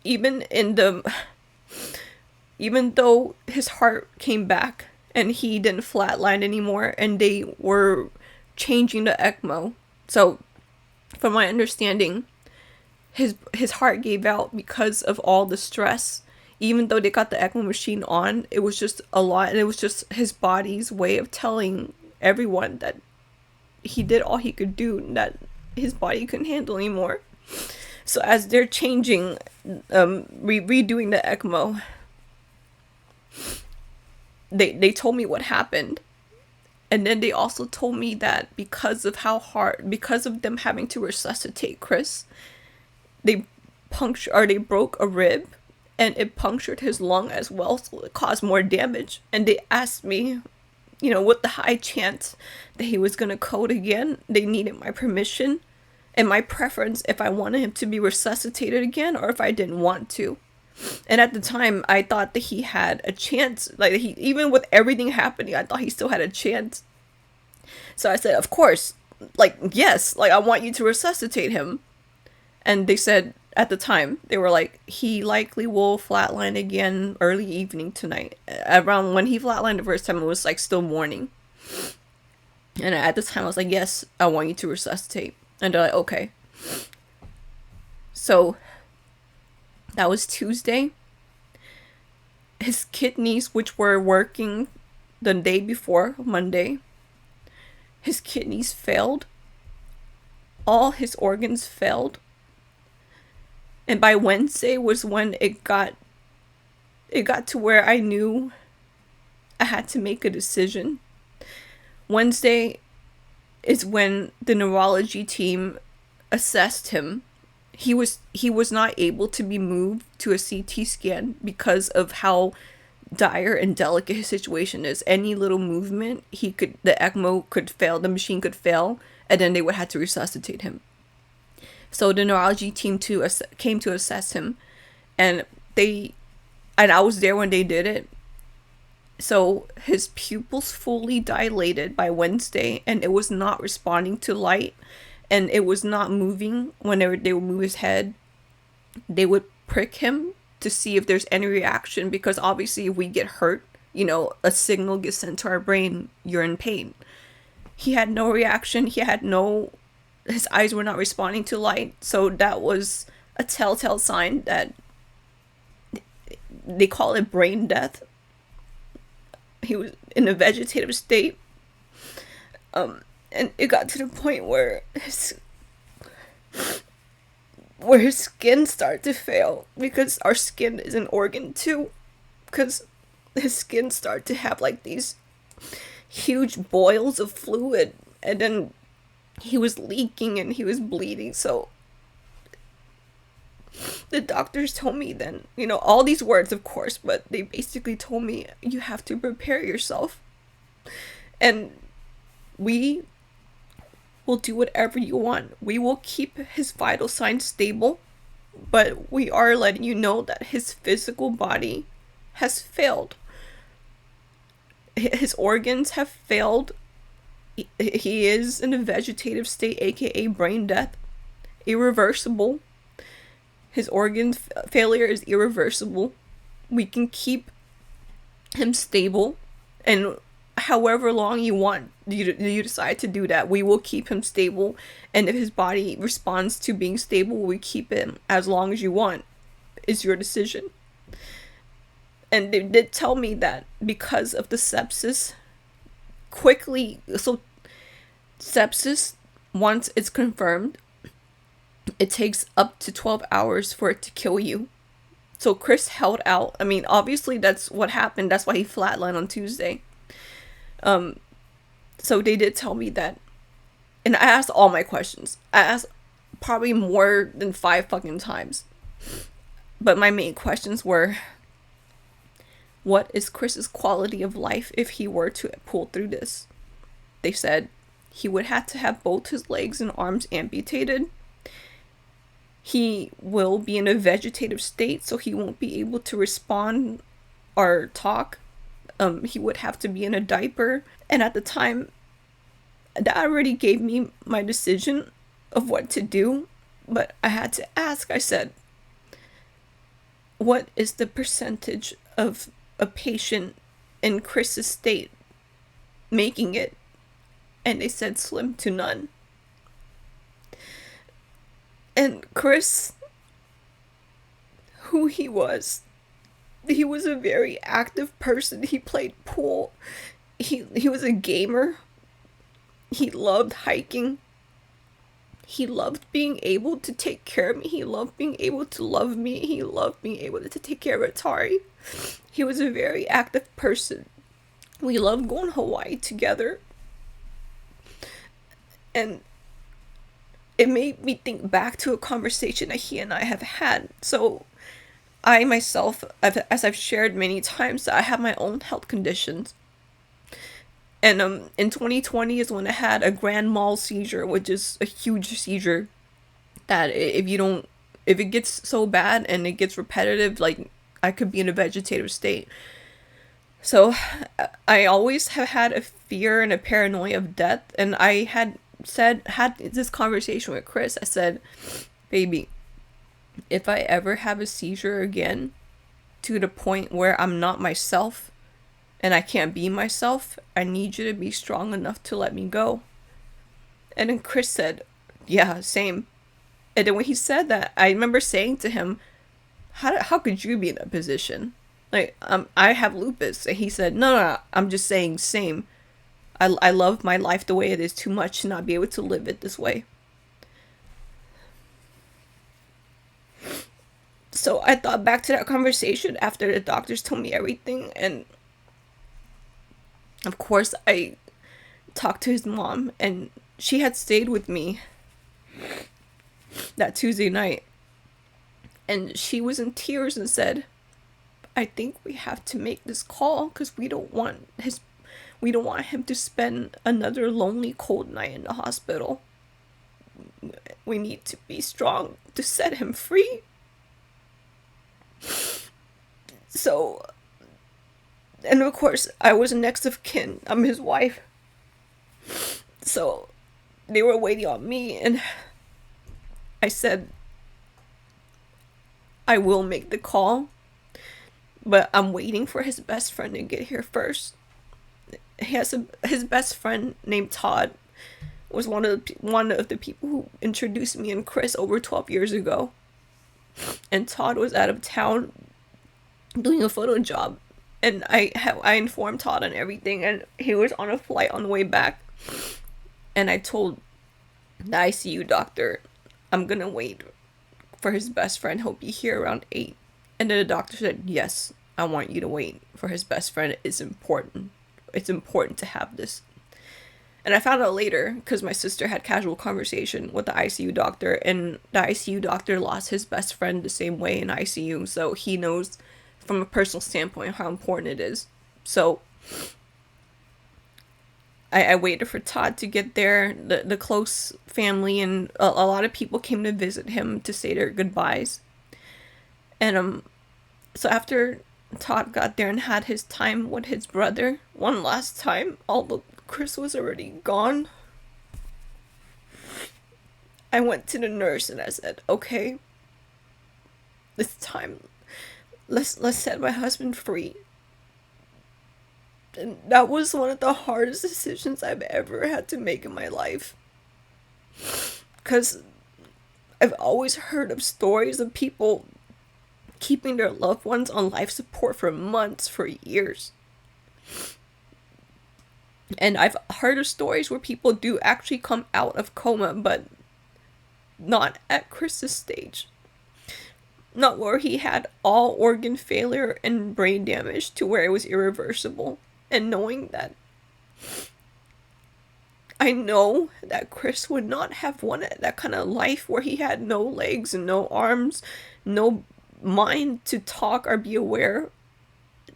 even though his heart came back and he didn't flatline anymore, and they were changing the ECMO. So from my understanding, his heart gave out because of all the stress. Even though they got the ECMO machine on, it was just a lot, and it was just his body's way of telling everyone that he did all he could do, and that his body couldn't handle anymore. So as they're changing, redoing the ECMO, they told me what happened. And then they also told me that because of them having to resuscitate Chris, they broke a rib, and it punctured his lung as well, so it caused more damage. And they asked me, with the high chance that he was gonna code again, they needed my permission and my preference if I wanted him to be resuscitated again or if I didn't want to. And at the time, I thought that he had a chance. Like, even with everything happening, I thought he still had a chance. So I said, of course, yes, I want you to resuscitate him. And they said, at the time, they were like, he likely will flatline again early evening tonight. Around when he flatlined the first time, it was still morning. And at the time, I was like, yes, I want you to resuscitate. And they're like, okay. So that was Tuesday. His kidneys, which were working the day before, Monday, his kidneys failed. All his organs failed. And by Wednesday was when it got to where I knew I had to make a decision. Wednesday is when the neurology team assessed him. He was not able to be moved to a CT scan because of how dire and delicate his situation is. Any little movement, the ECMO could fail, the machine could fail, and then they would have to resuscitate him. So the neurology team came to assess him, and I was there when they did it. So his pupils fully dilated by Wednesday, and it was not responding to light, and it was not moving. Whenever they would move his head, they would prick him to see if there's any reaction, because obviously if we get hurt, a signal gets sent to our brain, you're in pain. He had no reaction. His eyes were not responding to light, so that was a telltale sign that they call it brain death. He was in a vegetative state, and it got to the point where his skin started to fail, because our skin is an organ too, because his skin started to have these huge boils of fluid, and then he was leaking and he was bleeding. So The doctors told me then, all these words, of course, but they basically told me, you have to prepare yourself. And we will do whatever you want. We will keep his vital signs stable, but we are letting you know that his physical body has failed. His organs have failed. He is in a vegetative state, aka brain death. Irreversible. His organ failure is irreversible. We can keep him stable, and however long you want, you decide to do that, we will keep him stable. And if his body responds to being stable, we keep him as long as you want. It's your decision. And they did tell me that because of the sepsis, sepsis, once it's confirmed, it takes up to 12 hours for it to kill you. So Chris held out. I mean, obviously that's what happened. That's why he flatlined on Tuesday. So they did tell me that, and I asked all my questions. I asked probably more than 5 fucking times. But my main questions were, what is Chris's quality of life if he were to pull through this? They said he would have to have both his legs and arms amputated. He will be in a vegetative state, so he won't be able to respond or talk. He would have to be in a diaper. And at the time, that already gave me my decision of what to do. But I had to ask, I said, what is the percentage of a patient in Chris's state making it? And they said slim to none. And Chris, who he was a very active person. He played pool. He was a gamer. He loved hiking. He loved being able to take care of me. He loved being able to love me. He loved being able to take care of Atari. He was a very active person. We loved going to Hawaii together. And it made me think back to a conversation that he and I have had. So I myself, as I've shared many times, I have my own health conditions. And in 2020 is when I had a grand mal seizure, which is a huge seizure that if it gets so bad and it gets repetitive, like I could be in a vegetative state. So I always have had a fear and a paranoia of death. And I had this conversation with Chris. I said, baby, if I ever have a seizure again to the point where I'm not myself and I can't be myself, I need you to be strong enough to let me go. And then Chris said, yeah, same. And then when he said that, I remember saying to him, how could you be in that position? Like, I have lupus. And he said, no, I'm just saying same. I love my life the way it is too much to not be able to live it this way. So I thought back to that conversation after the doctors told me everything. And of course, I talked to his mom, and she had stayed with me that Tuesday night. And she was in tears and said, I think we have to make this call because we don't want him to spend another lonely, cold night in the hospital. We need to be strong to set him free. So, and of course, I was next of kin. I'm his wife. So, they were waiting on me, and I said, I will make the call, but I'm waiting for his best friend to get here first. His best friend named Todd was one of the people who introduced me and Chris over 12 years ago. And Todd was out of town doing a photo job, and I informed Todd on everything, and he was on a flight on the way back. And I told the ICU doctor, I'm gonna wait for his best friend. He'll be here around 8. And then the doctor said, yes, I want you to wait for his best friend. It's important. It's important to have this. And I found out later because my sister had casual conversation with the ICU doctor, and the ICU doctor lost his best friend the same way in ICU, so he knows from a personal standpoint how important it is. So I waited for Todd to get there. The close family and a lot of people came to visit him to say their goodbyes. And so after Todd got there and had his time with his brother one last time, although Chris was already gone, I went to the nurse and I said, okay, this time let's set my husband free. And that was one of the hardest decisions I've ever had to make in my life. Because I've always heard of stories of people keeping their loved ones on life support for months, for years. And I've heard of stories where people do actually come out of coma, but not at Chris's stage. Not where he had all organ failure and brain damage to where it was irreversible. And knowing that, I know that Chris would not have wanted that kind of life where he had no legs and no arms, no mind to talk or be aware,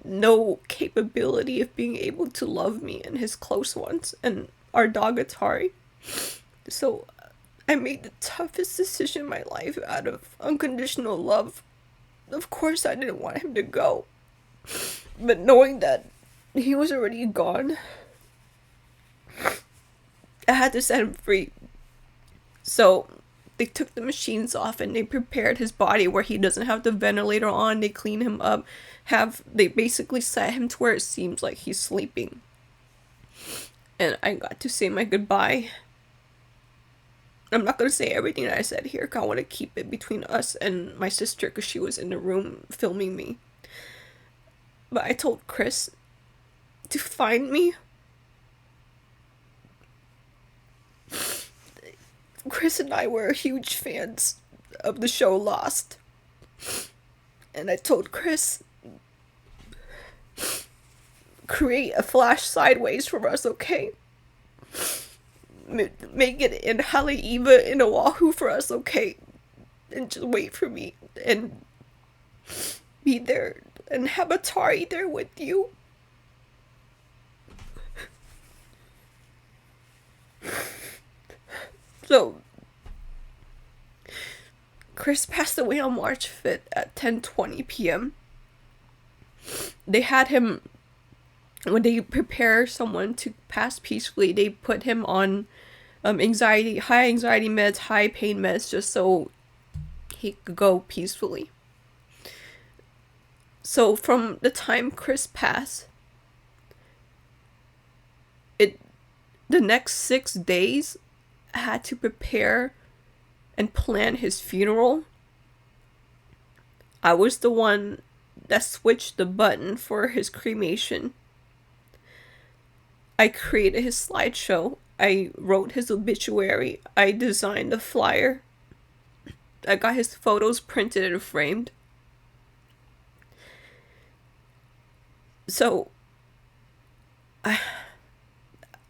no capability of being able to love me and his close ones and our dog Atari. So I made the toughest decision in my life out of unconditional love. Of course I didn't want him to go, but knowing that he was already gone, I had to set him free. So they took the machines off and they prepared his body where he doesn't have the ventilator on. They clean him up. They basically set him to where it seems like he's sleeping. And I got to say my goodbye. I'm not going to say everything that I said here because I want to keep it between us and my sister because she was in the room filming me. But I told Chris to find me. Chris and I were huge fans of the show Lost. And I told Chris, create a flash sideways for us, okay? Make it in Haleiwa in Oahu for us, okay? And just wait for me and be there and have Atari there with you. So, Chris passed away on March 5th at 10:20 p.m. They had him, when they prepare someone to pass peacefully, they put him on high anxiety meds, high pain meds, just so he could go peacefully. So from the time Chris passed, the next 6 days, I had to prepare and plan his funeral. I was the one that switched the button for his cremation. I created his slideshow. I wrote his obituary. I designed the flyer. I got his photos printed and framed. So,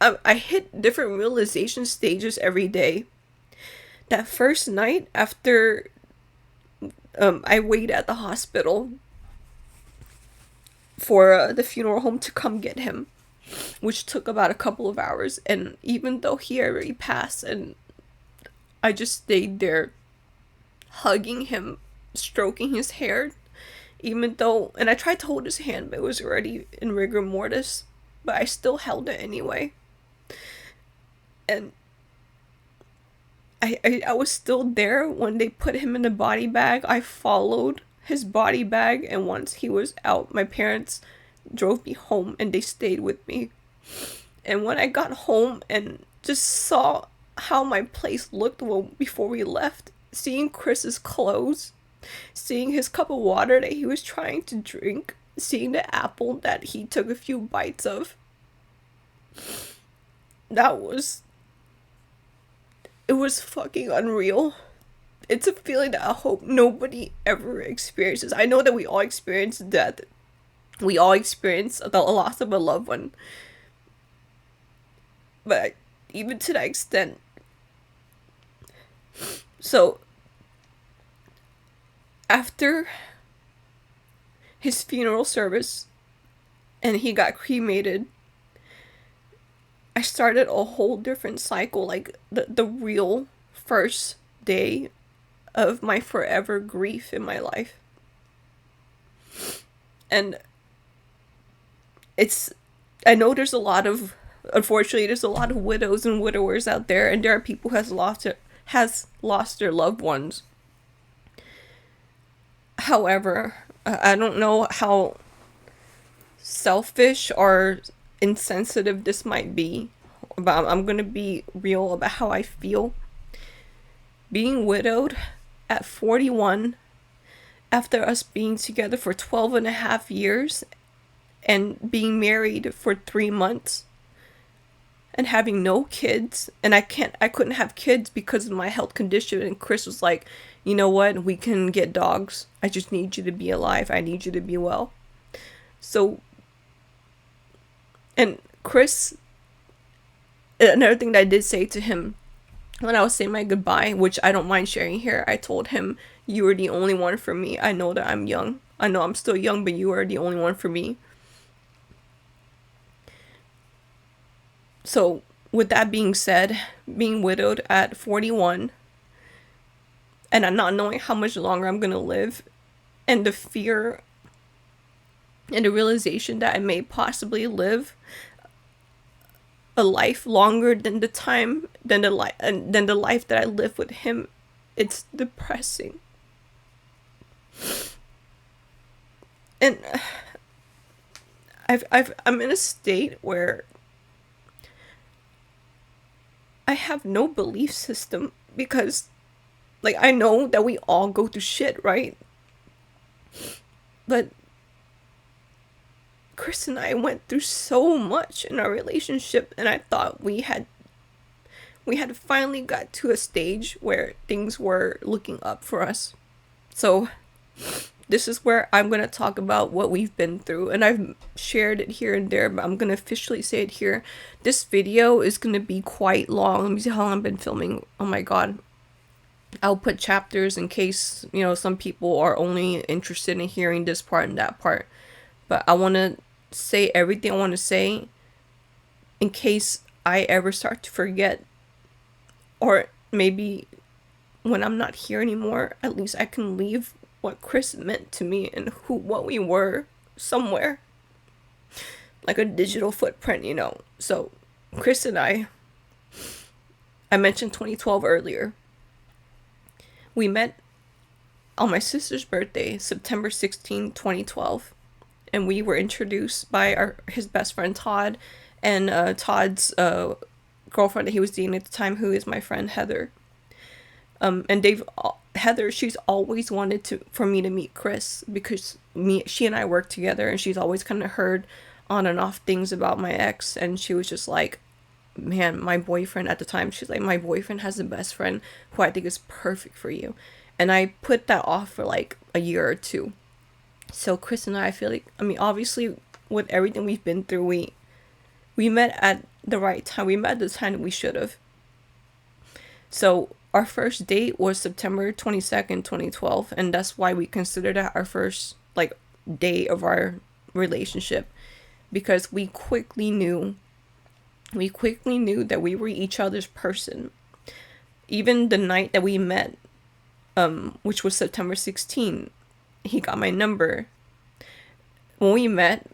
I hit different realization stages every day. That first night after I waited at the hospital for the funeral home to come get him, which took about a couple of hours, and even though he already passed, and I just stayed there hugging him, stroking his hair, even though, and I tried to hold his hand, but it was already in rigor mortis, but I still held it anyway. And I was still there when they put him in the body bag. I followed his body bag, and once he was out, my parents drove me home and they stayed with me. And when I got home and just saw how my place looked before we left, seeing Chris's clothes, seeing his cup of water that he was trying to drink, seeing the apple that he took a few bites of, it was fucking unreal. It's a feeling that I hope nobody ever experiences. I know that we all experience death. We all experience the loss of a loved one. But even to that extent. So after his funeral service and he got cremated, I started a whole different cycle, like the real first day of my forever grief in my life. And I know unfortunately, there's a lot of widows and widowers out there, and there are people who has lost their loved ones. However, I don't know how selfish or insensitive this might be, but I'm gonna be real about how I feel. Being widowed at 41, after us being together for 12 and a half years and being married for 3 months and having no kids, and I couldn't have kids because of my health condition, and Chris was like, you know what, we can get dogs, I just need you to be alive, I need you to be well. So, and Chris, another thing that I did say to him when I was saying my goodbye, which I don't mind sharing here, I told him, you are the only one for me. I know that I'm young. I know I'm still young, but you are the only one for me. So, with that being said, being widowed at 41, and I'm not knowing how much longer I'm going to live, and the fear and the realization that I may possibly live a life longer than the life that I live with him, it's depressing. And I'm in a state where I have no belief system, because like I know that we all go through shit, right? But Chris and I went through so much in our relationship, and I thought we had finally got to a stage where things were looking up for us. So this is where I'm going to talk about what we've been through, and I've shared it here and there, but I'm going to officially say it here. This video is going to be quite long. Let me see how long I've been filming. Oh my god. I'll put chapters in case, some people are only interested in hearing this part and that part. But I want to say everything I want to say in case I ever start to forget, or maybe when I'm not here anymore, at least I can leave what Chris meant to me and what we were somewhere, like a digital footprint, So Chris and I mentioned 2012 earlier. We met on my sister's birthday, September 16, 2012. And we were introduced by his best friend Todd, and Todd's girlfriend that he was dating at the time, who is my friend Heather. And Heather, she's always wanted for me to meet Chris, because she and I worked together, and she's always kind of heard on and off things about my ex, and she was just like, man, my boyfriend at the time, she's like, my boyfriend has a best friend who I think is perfect for you. And I put that off for like a year or two. So Chris and I feel like, obviously with everything we've been through, we met at the right time. We met at the time that we should have. So our first date was September 22nd, 2012. And that's why we considered that our first day of our relationship. Because we quickly knew that we were each other's person. Even the night that we met, which was September 16th, he got my number. When we met,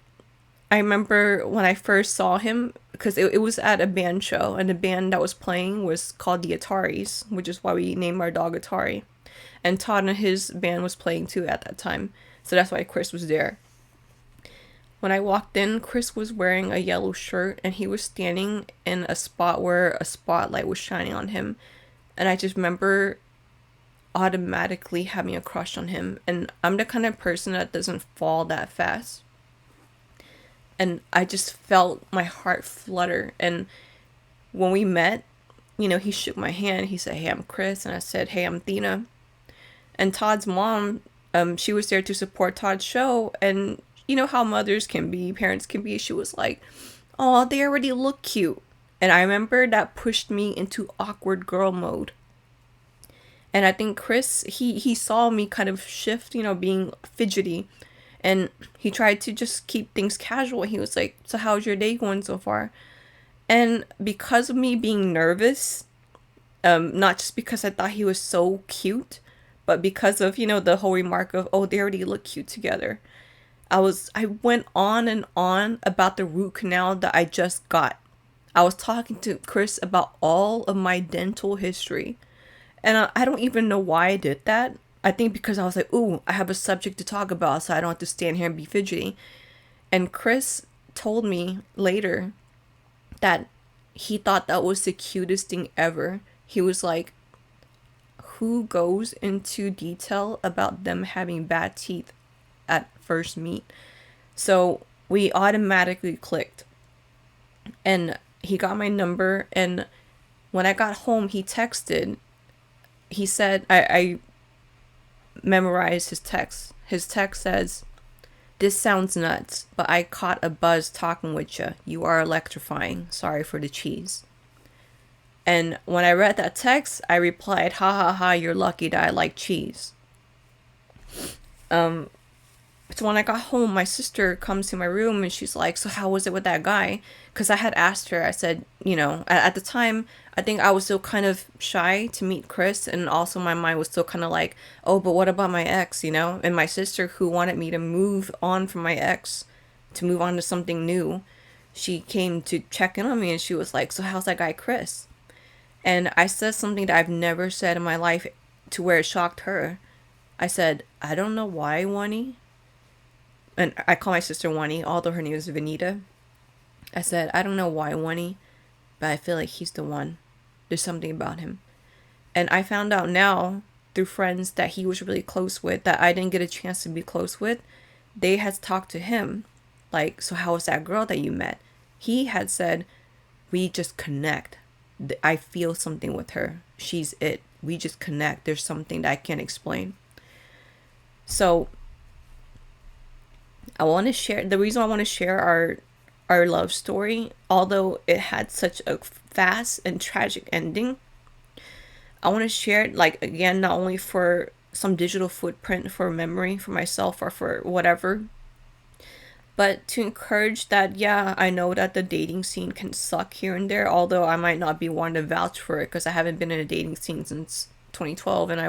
I remember when I first saw him, because it was at a band show, and the band that was playing was called the Ataris, which is why we named our dog Atari. And Todd and his band was playing too at that time, so that's why Chris was there. When I walked in, Chris was wearing a yellow shirt, and he was standing in a spot where a spotlight was shining on him. And I just remember automatically having a crush on him, and I'm the kind of person that doesn't fall that fast, and I just felt my heart flutter. And when we met, he shook my hand, he said, hey, I'm Chris, and I said, hey, I'm Thina. And Todd's mom, she was there to support Todd's show, and how mothers can be, parents can be, she was like, oh, they already look cute. And I remember that pushed me into awkward girl mode. And I think Chris, he saw me kind of shift, being fidgety. And he tried to just keep things casual. He was like, "So how's your day going so far?" And because of me being nervous, not just because I thought he was so cute, but because of, the whole remark of, "Oh, they already look cute together." I went on and on about the root canal that I just got. I was talking to Chris about all of my dental history. And I don't even know why I did that. I think because I was like, "Ooh, I have a subject to talk about, so I don't have to stand here and be fidgety." And Chris told me later that he thought that was the cutest thing ever. He was like, "Who goes into detail about them having bad teeth at first meet?" So we automatically clicked. And he got my number. And when I got home, he texted. He said, I memorized his text. His text says, "This sounds nuts, but I caught a buzz talking with you. You are electrifying. Sorry for the cheese." And when I read that text, I replied, "Ha ha ha, you're lucky that I like cheese." So when I got home, my sister comes to my room and she's like, "So how was it with that guy?" Because I had asked her, I said, at the time, I think I was still kind of shy to meet Chris. And also my mind was still kind of like, "Oh, but what about my ex?" And my sister, who wanted me to move on from my ex, to move on to something new, she came to check in on me and she was like, "So how's that guy, Chris?" And I said something that I've never said in my life to where it shocked her. I said, "I don't know why, Wani." And I call my sister Wani, although her name is Vanita. I said, "I don't know why, Wani, but I feel like he's the one. There's something about him." And I found out now through friends that he was really close with, that I didn't get a chance to be close with. They had talked to him. Like, "So how was that girl that you met?" He had said, "We just connect. I feel something with her. She's it. We just connect. There's something that I can't explain." So the reason I want to share our love story, although it had such a fast and tragic ending, I want to share it, like, again, not only for some digital footprint, for memory, for myself, or for whatever, but to encourage that, yeah, I know that the dating scene can suck here and there, although I might not be one to vouch for it because I haven't been in a dating scene since 2012 and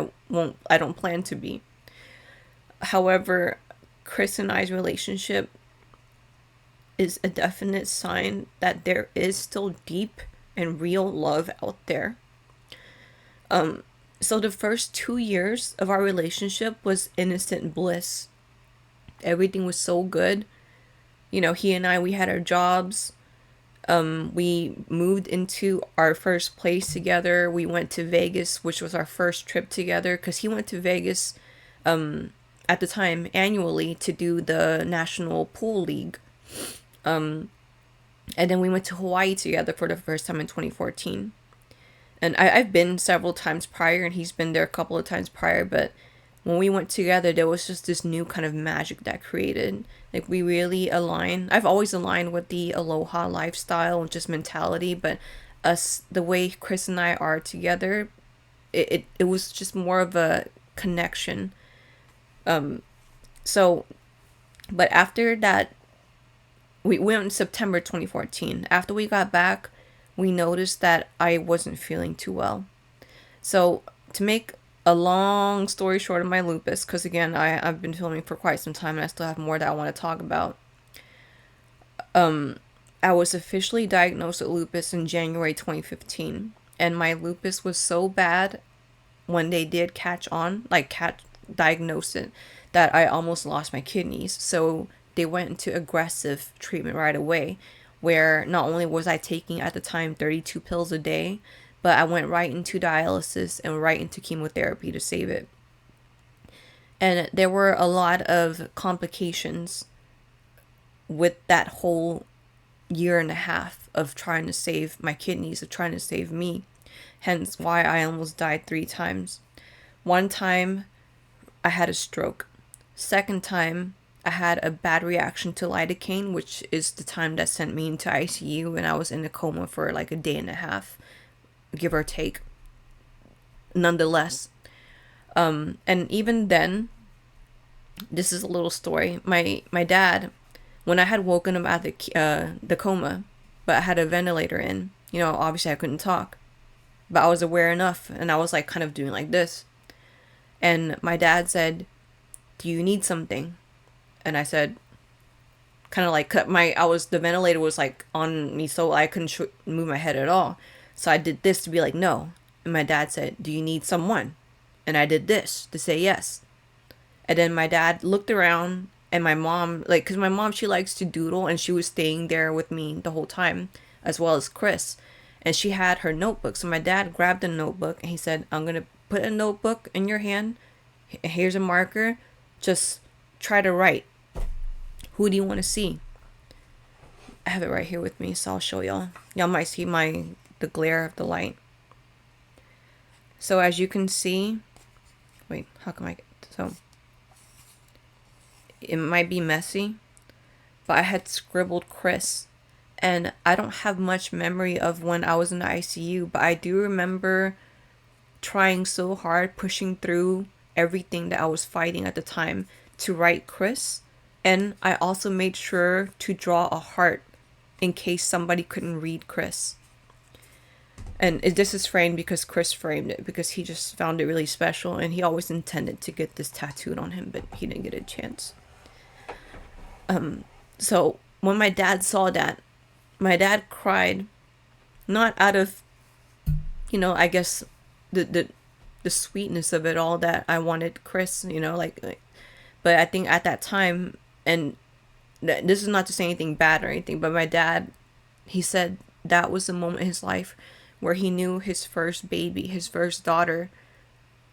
I don't plan to be. However, Chris and I's relationship is a definite sign that there is still deep and real love out there. So the first 2 years of our relationship was innocent bliss. Everything was so good. He and I, we had our jobs. We moved into our first place together. We went to Vegas, which was our first trip together, because he went to Vegas at the time annually to do the National Pool League. And then we went to Hawaii together for the first time in 2014. And I've been several times prior, and he's been there a couple of times prior, but when we went together, there was just this new kind of magic that created. Like, we really align. I've always aligned with the Aloha lifestyle and just mentality, but the way Chris and I are together, it was just more of a connection. But after that, we went in September 2014. After we got back, we noticed that I wasn't feeling too well. So to make a long story short of my lupus, because again, I've been filming for quite some time and I still have more that I want to talk about. I was officially diagnosed with lupus in January 2015. And my lupus was so bad when they did diagnose it, that I almost lost my kidneys. So they went into aggressive treatment right away, where not only was I taking at the time 32 pills a day, but I went right into dialysis and right into chemotherapy to save it. And there were a lot of complications with that whole year and a half of trying to save my kidneys, of trying to save me. Hence why I almost died 3 times. One time, I had a stroke. Second time, I had a bad reaction to lidocaine, which is the time that sent me into ICU, and I was in a coma for like a day and a half, give or take. Nonetheless, and even then, this is a little story. My dad, when I had woken him out of the coma, but I had a ventilator in. You know, obviously I couldn't talk, but I was aware enough, and I was like kind of doing like this. And my dad said, "Do you need something?" And I said, kind of like the ventilator was like on me, so I couldn't move my head at all. So I did this to be like no. And my dad said, "Do you need someone?" And I did this to say yes. And then my dad looked around, and my mom, like, because my mom, she likes to doodle, and she was staying there with me the whole time, as well as Chris. And she had her notebook. So my dad grabbed a notebook, and he said, "I'm going to put a notebook in your hand. Here's a marker. Just try to write. Who do you want to see?" I have it right here with me, so I'll show y'all. Y'all might see the glare of the light. So as you can see, wait, how come so it might be messy, but I had scribbled Chris, and I don't have much memory of when I was in the ICU, but I do remember trying so hard, pushing through everything that I was fighting at the time to write Chris. And I also made sure to draw a heart in case somebody couldn't read Chris. And this is framed because Chris framed it, because he just found it really special, and he always intended to get this tattooed on him, but he didn't get a chance. So when my dad saw that, my dad cried, not out of, I guess the sweetness of it all, that I wanted Chris, like, but I think at that time, and this is not to say anything bad or anything, but my dad, he said that was the moment in his life where he knew his first baby, his first daughter,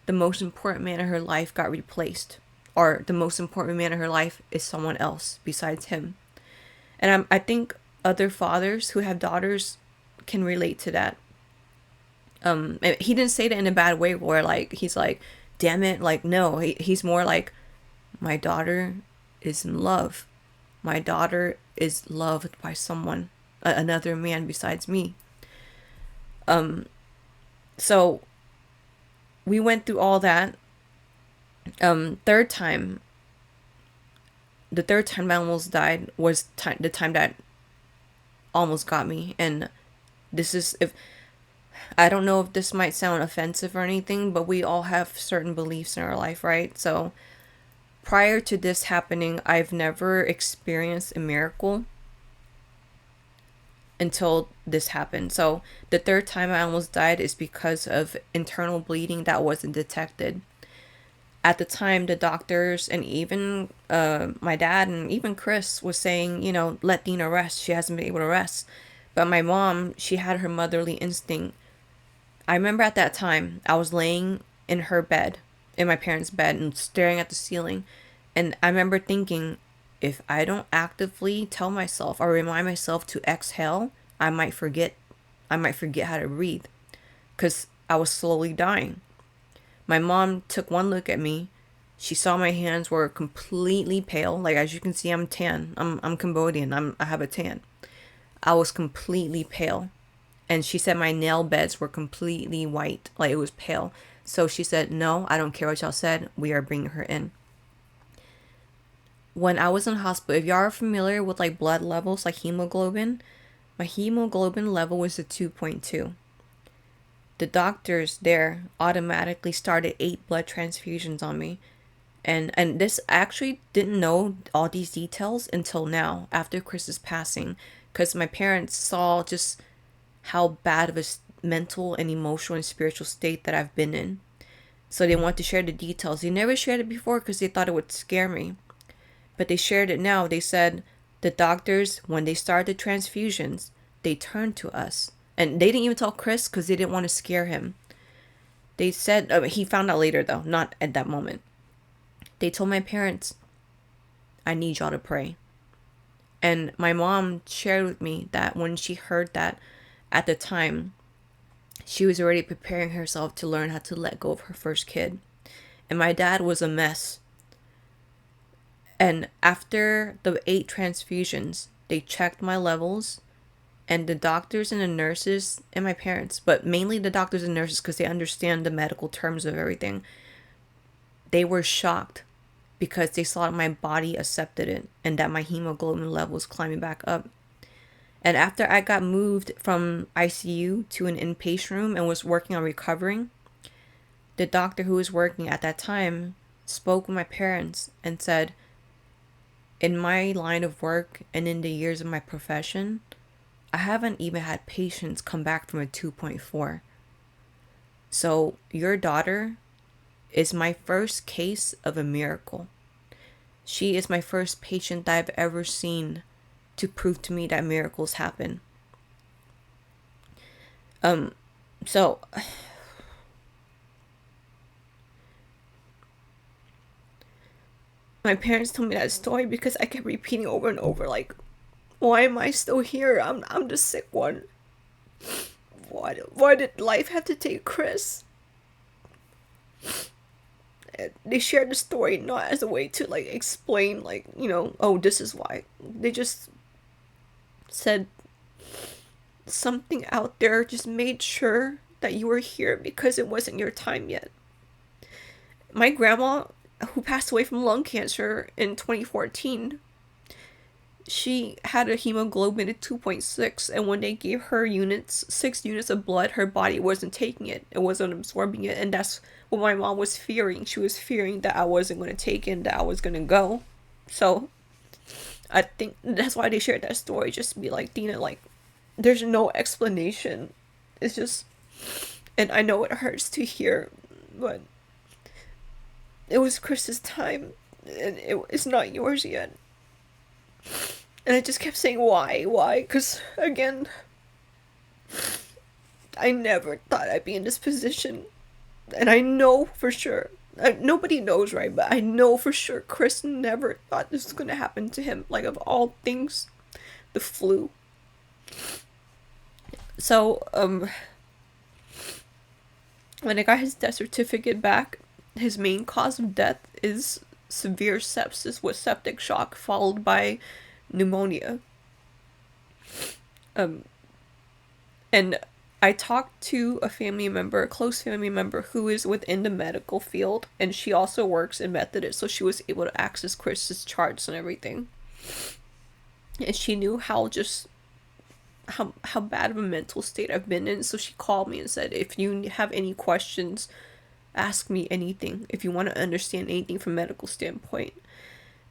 the most important man in her life, got replaced, or the most important man in her life is someone else besides him. And I think other fathers who have daughters can relate to that. He didn't say that in a bad way where like he's like, damn it, like, no, he's more like, my daughter is in love. My daughter is loved by someone, another man besides me. So we went through all that. The third time I almost died was the time that almost got me. And this is, if I don't know if this might sound offensive or anything, but we all have certain beliefs in our life, right? So prior to this happening, I've never experienced a miracle until this happened. So the third time I almost died is because of internal bleeding that wasn't detected. At the time, the doctors and even my dad and even Chris was saying, let Dina rest. She hasn't been able to rest. But my mom, she had her motherly instinct. I remember at that time, I was laying in her bed, in my parents' bed, and staring at the ceiling. And I remember thinking, if I don't actively tell myself or remind myself to exhale, I might forget how to breathe, because I was slowly dying. My mom took one look at me. She saw my hands were completely pale. Like, as you can see, I'm tan. I'm Cambodian. I have a tan. I was completely pale. And she said my nail beds were completely white. Like, it was pale. So she said, "No, I don't care what y'all said. We are bringing her in." When I was in hospital, if y'all are familiar with like blood levels, like hemoglobin, my hemoglobin level was a 2.2. The doctors there automatically started 8 blood transfusions on me. And this, I actually didn't know all these details until now, after Chris's passing, because my parents saw just how bad of a mental and emotional and spiritual state that I've been in. So they want to share the details. They never shared it before because they thought it would scare me. But they shared it now. They said the doctors, when they started transfusions, they turned to us. And they didn't even tell Chris because they didn't want to scare him. They said, he found out later though, not at that moment. They told my parents, "I need y'all to pray." And my mom shared with me that when she heard that, at the time, she was already preparing herself to learn how to let go of her first kid. And my dad was a mess. And after the 8 transfusions, they checked my levels, and the doctors and the nurses and my parents, but mainly the doctors and nurses because they understand the medical terms of everything, they were shocked because they saw my body accepted it and that my hemoglobin level was climbing back up. And after I got moved from ICU to an inpatient room and was working on recovering, the doctor who was working at that time spoke with my parents and said, in my line of work and in the years of my profession, I haven't even had patients come back from a 2.4. So your daughter is my first case of a miracle. She is my first patient that I've ever seen to prove to me that miracles happen. So my parents told me that story because I kept repeating over and over, like, why am I still here? I'm the sick one. Why did life have to take Chris? And they shared the story not as a way to like explain, like, oh, this is why. They just said something out there just made sure that you were here because it wasn't your time yet. My grandma, who passed away from lung cancer in 2014, she had a hemoglobin of 2.6, and when they gave her 6 units of blood, her body wasn't taking it. It wasn't absorbing it, and that's what my mom was fearing. She was fearing that I wasn't going to take it, that I was going to go. So I think that's why they shared that story, just to be like, Dina, like, there's no explanation. It's just, and I know it hurts to hear, but it was Chris's time, and it's not yours yet. And I just kept saying, why? Because, again, I never thought I'd be in this position. And I know for sure, nobody knows, right? But I know for sure Chris never thought this was going to happen to him. Like, of all things, the flu. So, when I got his death certificate back, his main cause of death is severe sepsis with septic shock followed by pneumonia. And I talked to a close family member who is within the medical field, and she also works in Methodist, so she was able to access Chris's charts and everything. And she knew how bad of a mental state I've been in, so she called me and said, if you have any questions, ask me anything, if you want to understand anything from a medical standpoint.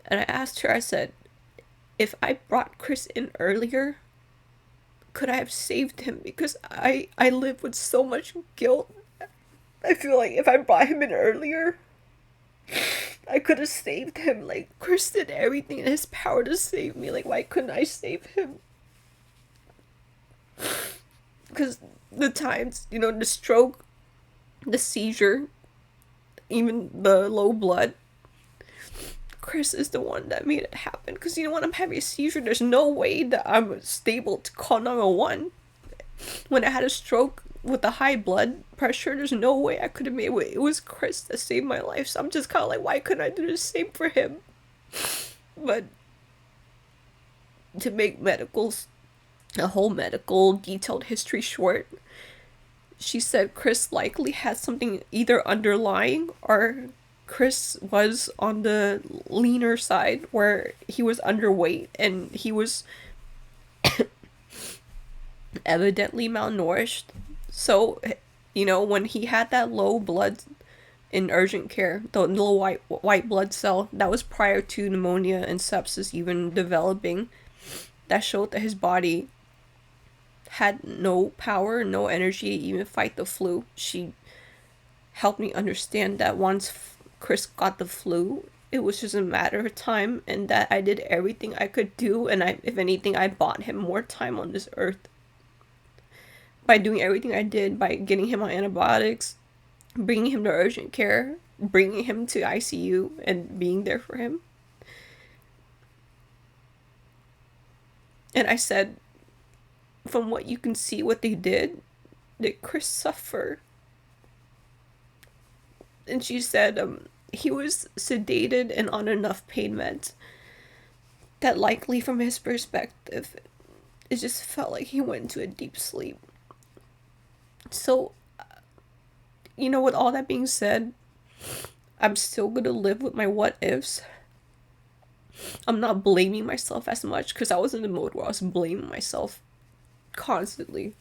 And I asked her, I said, if I brought Chris in earlier, could I have saved him? Because I live with so much guilt. I feel like if I brought him in earlier, I could have saved him. Like, Chris did everything in his power to save me. Like, why couldn't I save him? Because the times, the stroke, the seizure, even the low blood, Chris is the one that made it happen. Because, when I'm having a seizure, there's no way that I'm stable to call 911. When I had a stroke with a high blood pressure, there's no way I could have made it. It was Chris that saved my life. So I'm just kind of like, why couldn't I do the same for him? But to make a whole medical detailed history short, she said Chris likely had something either underlying, or Chris was on the leaner side where he was underweight and he was evidently malnourished. So, when he had that low blood in urgent care, the little white blood cell, that was prior to pneumonia and sepsis even developing, that showed that his body had no power, no energy to even fight the flu. She helped me understand that once Chris got the flu, it was just a matter of time, and that I did everything I could do, and if anything, I bought him more time on this earth. By doing everything I did, by getting him on antibiotics, bringing him to urgent care, bringing him to ICU, and being there for him. And I said, from what you can see, what they did Chris suffer? And she said, he was sedated and on enough pain meds that likely from his perspective, it just felt like he went into a deep sleep. So, with all that being said, I'm still gonna live with my what ifs. I'm not blaming myself as much because I was in the mode where I was blaming myself constantly.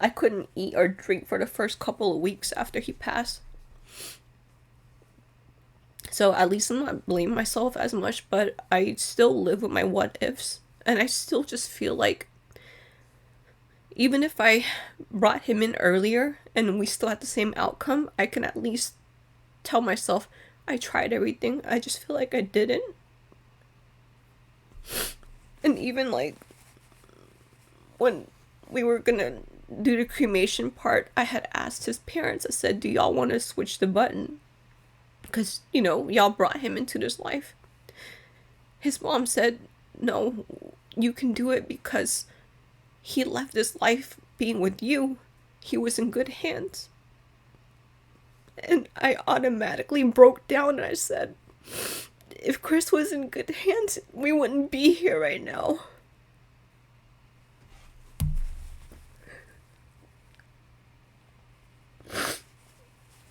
I couldn't eat or drink for the first couple of weeks after he passed. So at least I'm not blaming myself as much, but I still live with my what ifs. And I still just feel like even if I brought him in earlier and we still had the same outcome, I can at least tell myself I tried everything. I just feel like I didn't. And even like when we were gonna do the cremation part, I had asked his parents, I said, do y'all want to switch the button? Because, y'all brought him into this life. His mom said, no, you can do it because he left this life being with you. He was in good hands. And I automatically broke down and I said, if Chris was in good hands, we wouldn't be here right now.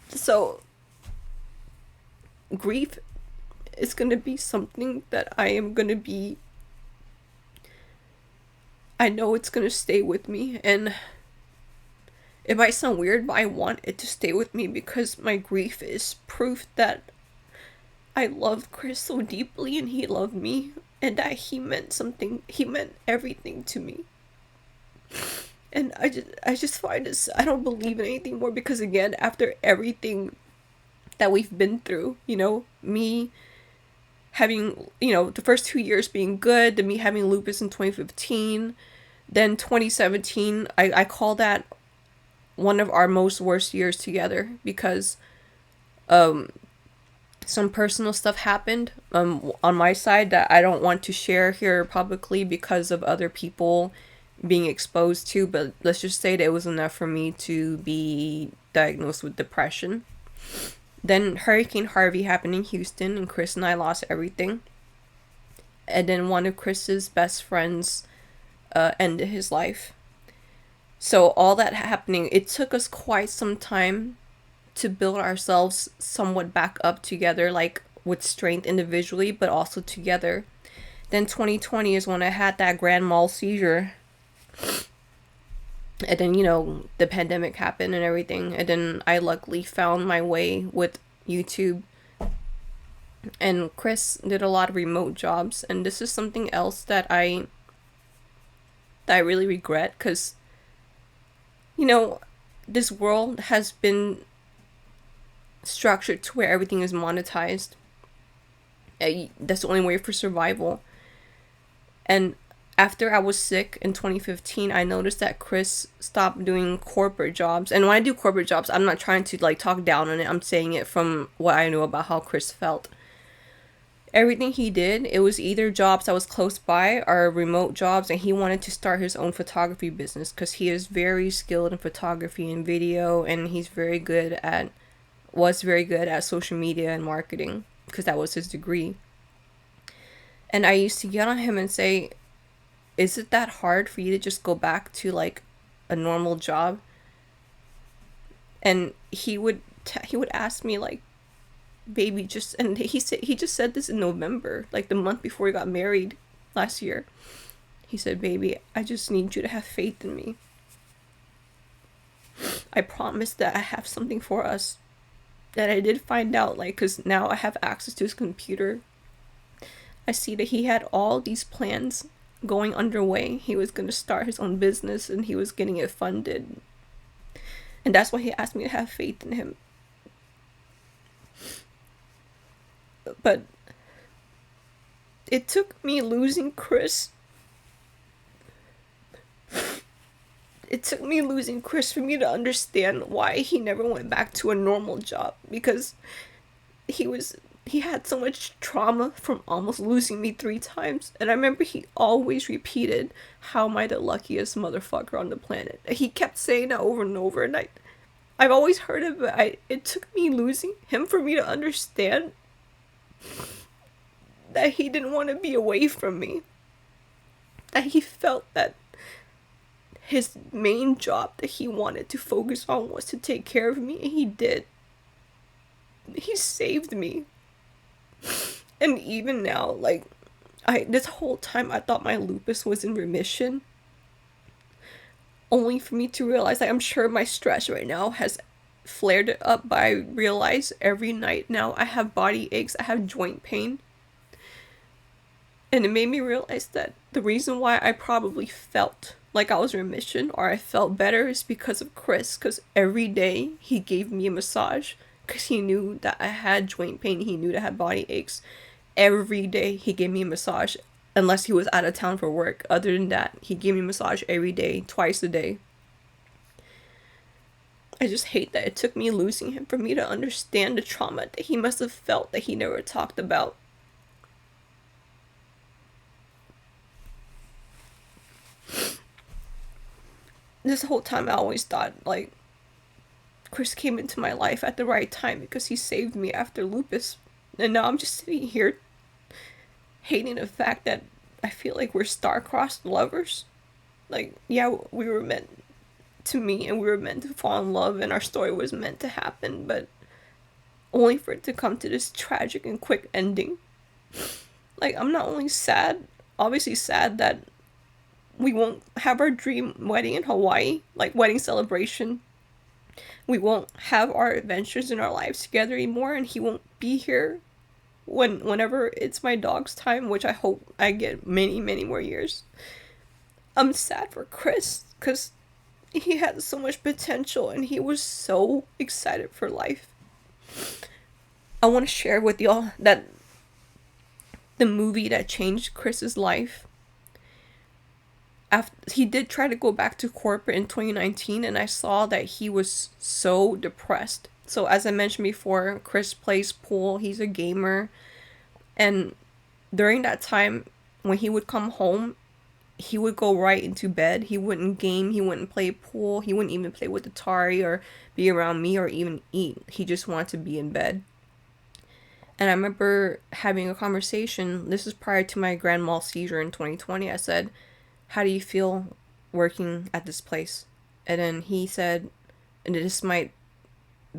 So, grief is going to be something that I am going to be... I know it's going to stay with me, and it might sound weird, but I want it to stay with me because my grief is proof that I loved Chris so deeply and he loved me, and that he meant something. He meant everything to me. And I just find this, I don't believe in anything more because, again, after everything that we've been through, me having, the first 2 years being good, then me having lupus in 2015, then 2017, I call that one of our most worst years together because some personal stuff happened on my side that I don't want to share here publicly because of other people being exposed to, but let's just say that it was enough for me to be diagnosed with depression. Then Hurricane Harvey happened in Houston and Chris and I lost everything. And then one of Chris's best friends ended his life. So all that happening, it took us quite some time to build ourselves somewhat back up together, like with strength individually, but also together. Then 2020 is when I had that grand mal seizure. And then, the pandemic happened and everything. And then I luckily found my way with YouTube. And Chris did a lot of remote jobs. And this is something else that I really regret. Because, this world has been structured to where everything is monetized. That's the only way for survival. And after I was sick in 2015, I noticed that Chris stopped doing corporate jobs. And when I do corporate jobs, I'm not trying to talk down on it. I'm saying it from what I know about how Chris felt. Everything he did, it was either jobs that was close by or remote jobs. And he wanted to start his own photography business because he is very skilled in photography and video. And he's was very good at social media and marketing because that was his degree. And I used to get on him and say, is it that hard for you to just go back to a normal job? And he would ask me baby, and he just said this in November, the month before he got married last year. He said, baby, I just need you to have faith in me. I promise that I have something for us. That I did find out, because now I have access to his computer. I see that he had all these plans going underway. He was going to start his own business and he was getting it funded. And that's why he asked me to have faith in him. But it took me losing Chris. It took me losing Chris for me to understand why he never went back to a normal job. Because he had so much trauma from almost losing me 3 times. And I remember he always repeated, how am I the luckiest motherfucker on the planet? He kept saying that over and over. And I've always heard of it. It took me losing him for me to understand that he didn't want to be away from me. That he felt that his main job that he wanted to focus on was to take care of me, and he did. He saved me. And even now, like, this whole time I thought my lupus was in remission, only for me to realize, like, I'm sure my stress right now has flared it up, but I realize every night now I have body aches, I have joint pain. And it made me realize that the reason why I probably felt like I was in remission or I felt better is because of Chris. Because every day he gave me a massage because he knew that I had joint pain. He knew that I had body aches. Every day he gave me a massage, unless he was out of town for work. Other than that, he gave me a massage every day, twice a day. I just hate that it took me losing him for me to understand the trauma that he must have felt that he never talked about. This whole time I always thought, like, Chris came into my life at the right time because he saved me after lupus. And now I'm just sitting here hating the fact that I feel like we're star-crossed lovers. Like, yeah, we were meant to meet and we were meant to fall in love and our story was meant to happen, but only for it to come to this tragic and quick ending. Like, I'm not only sad, obviously sad that we won't have our dream wedding in Hawaii, like wedding celebration. We won't have our adventures in our lives together anymore, and he won't be here whenever it's my dog's time, which I hope I get many, many more years. I'm sad for Chris, because he had so much potential, and he was so excited for life. I want to share with y'all that the movie that changed Chris's life, after he did try to go back to corporate in 2019, and I saw that he was so depressed. So as I mentioned before, Chris plays pool, he's a gamer, and during that time when he would come home, he would go right into bed. He wouldn't game, he wouldn't play pool, he wouldn't even play with Atari or be around me or even eat. He just wanted to be in bed. And I remember having a conversation, this is prior to my grand mal seizure in 2020, I said, how do you feel working at this place? And then he said, and this might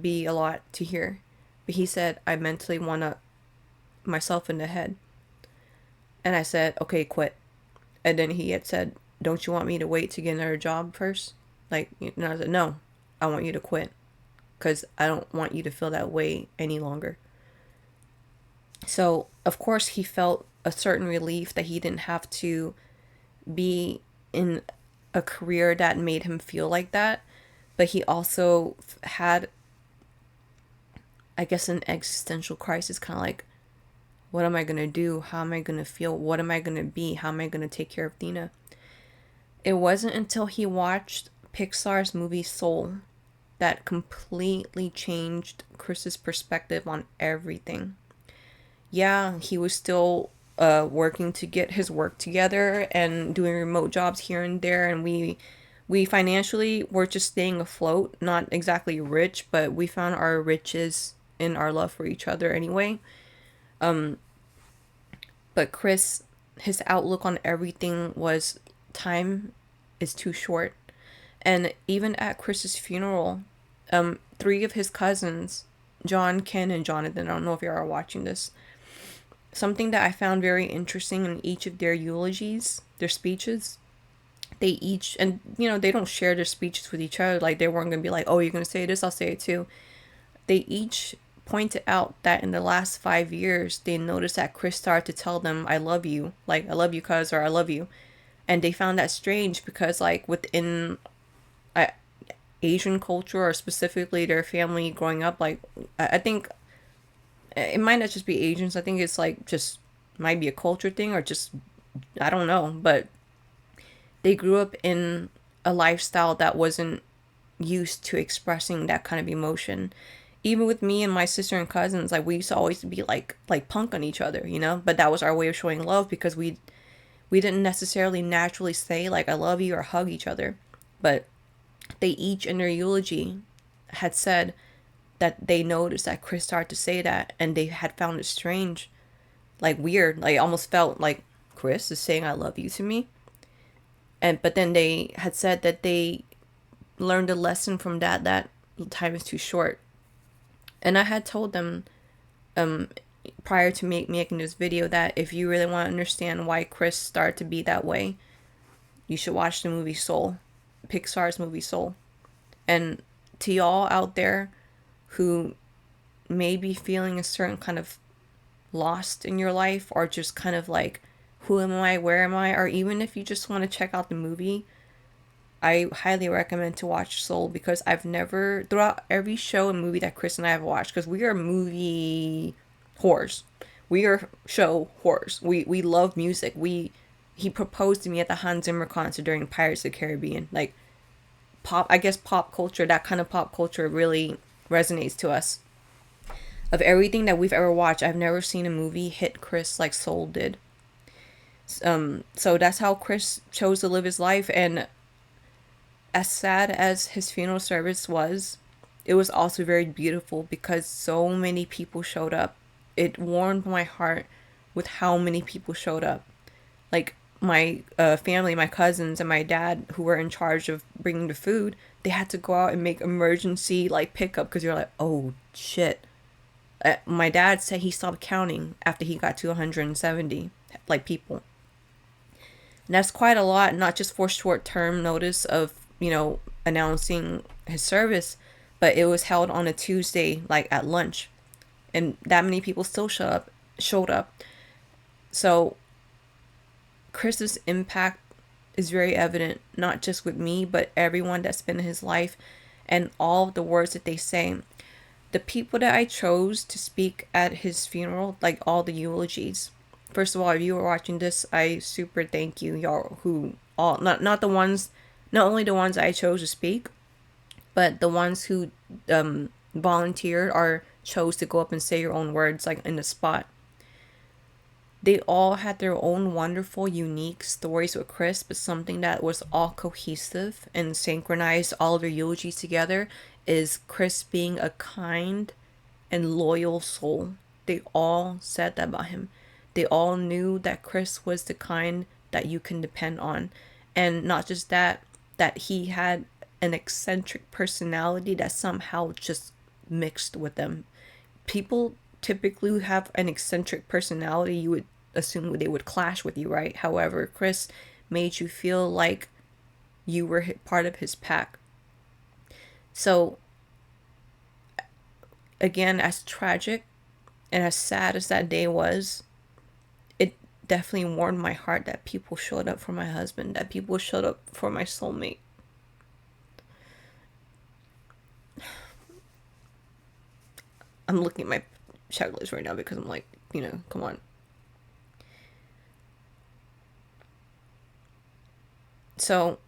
be a lot to hear, but he said, I mentally want to myself in the head. And I said, okay, quit. And then he had said, don't you want me to wait to get another job first? Like, and I said, no, I want you to quit, because I don't want you to feel that way any longer. So, of course, he felt a certain relief that he didn't have to be in a career that made him feel like that, but he also had, I guess, an existential crisis, kind of like, what am I going to do? How am I going to feel? What am I going to be? How am I going to take care of Dina? It wasn't until he watched Pixar's movie Soul that completely changed Chris's perspective on everything. Yeah, he was still working to get his work together and doing remote jobs here and there, and we financially were just staying afloat, not exactly rich, but we found our riches in our love for each other anyway. But Chris, his outlook on everything was time is too short. And even at Chris's funeral, 3 of his cousins, John, Ken, and Jonathan, I don't know if you are watching this, something that I found very interesting in each of their eulogies, their speeches, they each, and they don't share their speeches with each other, like they weren't going to be like, oh, you're going to say this, I'll say it too. They each pointed out that in the last 5 years, they noticed that Chris started to tell them, I love you, like, I love you, cuz, or I love you. And they found that strange because, like, within Asian culture, or specifically their family growing up, like, I think it might not just be Asians. I think it's like just might be a culture thing, or just, I don't know, but they grew up in a lifestyle that wasn't used to expressing that kind of emotion. Even with me and my sister and cousins, like, we used to always be like punk on each other, but that was our way of showing love, because we didn't necessarily naturally say like I love you or hug each other. But they each in their eulogy had said that they noticed that Chris started to say that, and they had found it strange, like weird, like almost felt like Chris is saying I love you to me. And but then they had said that they learned a lesson from that time is too short. And I had told them prior to making this video that if you really want to understand why Chris started to be that way, you should watch the movie Soul, Pixar's movie Soul. And to y'all out there who may be feeling a certain kind of lost in your life, or just kind of like, who am I, where am I, or even if you just want to check out the movie, I highly recommend to watch Soul, because I've never, throughout every show and movie that Chris and I have watched, because we are movie whores, we are show whores, we love music, he proposed to me at the Hans Zimmer concert during Pirates of the Caribbean. Like, I guess pop culture, that kind of pop culture really resonates to us. Of everything that we've ever watched, I've never seen a movie hit Chris like Soul did. So that's how Chris chose to live his life. And as sad as his funeral service was, it was also very beautiful because so many people showed up. It warmed my heart with how many people showed up. Like, my family, my cousins and my dad, who were in charge of bringing the food, they had to go out and make emergency like pickup, because you're like, oh shit. My dad said he stopped counting after he got to 170 like people. And that's quite a lot, not just for short-term notice of, announcing his service, but it was held on a Tuesday, like at lunch, and that many people still showed up. So Chris's impact is very evident, not just with me, but everyone that's been in his life, and all the words that they say. The people that I chose to speak at his funeral, like all the eulogies. First of all, if you were watching this, I super thank you, y'all, who all, not the ones, not only the ones I chose to speak, but the ones who volunteered or chose to go up and say your own words, like in the spot. They all had their own wonderful, unique stories with Chris, but something that was all cohesive and synchronized all of their eulogies together is Chris being a kind and loyal soul. They all said that about him. They all knew that Chris was the kind that you can depend on. And not just that he had an eccentric personality that somehow just mixed with them. People typically who have an eccentric personality, you would assume they would clash with you, right? However, Chris made you feel like you were part of his pack. So, again, as tragic and as sad as that day was, it definitely warmed my heart that people showed up for my husband, that people showed up for my soulmate. I'm looking at my checklist right now because I'm like, come on. So,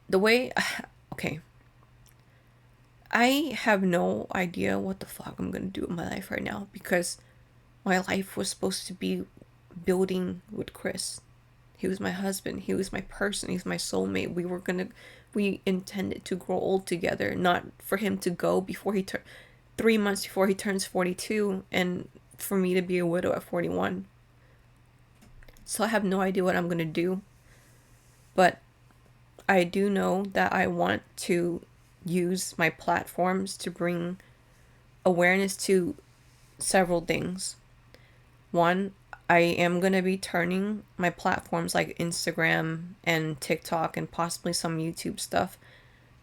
the way, okay, I have no idea what the fuck I'm gonna do in my life right now, because my life was supposed to be building with Chris. He was my husband. He was my person. He's my soulmate. We intended to grow old together, not for him to go before 3 months before he turns 42, and for me to be a widow at 41. So I have no idea what I'm going to do. But I do know that I want to use my platforms to bring awareness to several things. One, I am going to be turning my platforms like Instagram and TikTok and possibly some YouTube stuff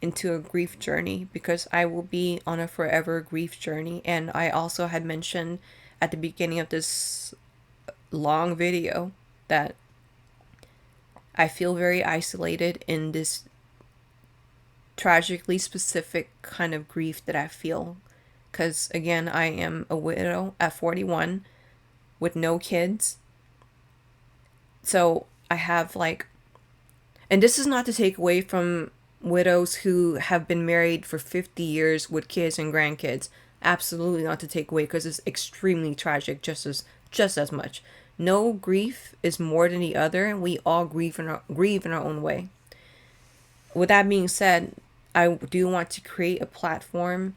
into a grief journey, because I will be on a forever grief journey. And I also had mentioned at the beginning of this long video that I feel very isolated in this tragically specific kind of grief that I feel. Because again, I am a widow at 41 with no kids. So I have and this is not to take away from widows who have been married for 50 years with kids and grandkids. Absolutely not to take away, because it's extremely tragic just as much. No grief is more than the other, and we all grieve in our own way. with that being said, I do want to create a platform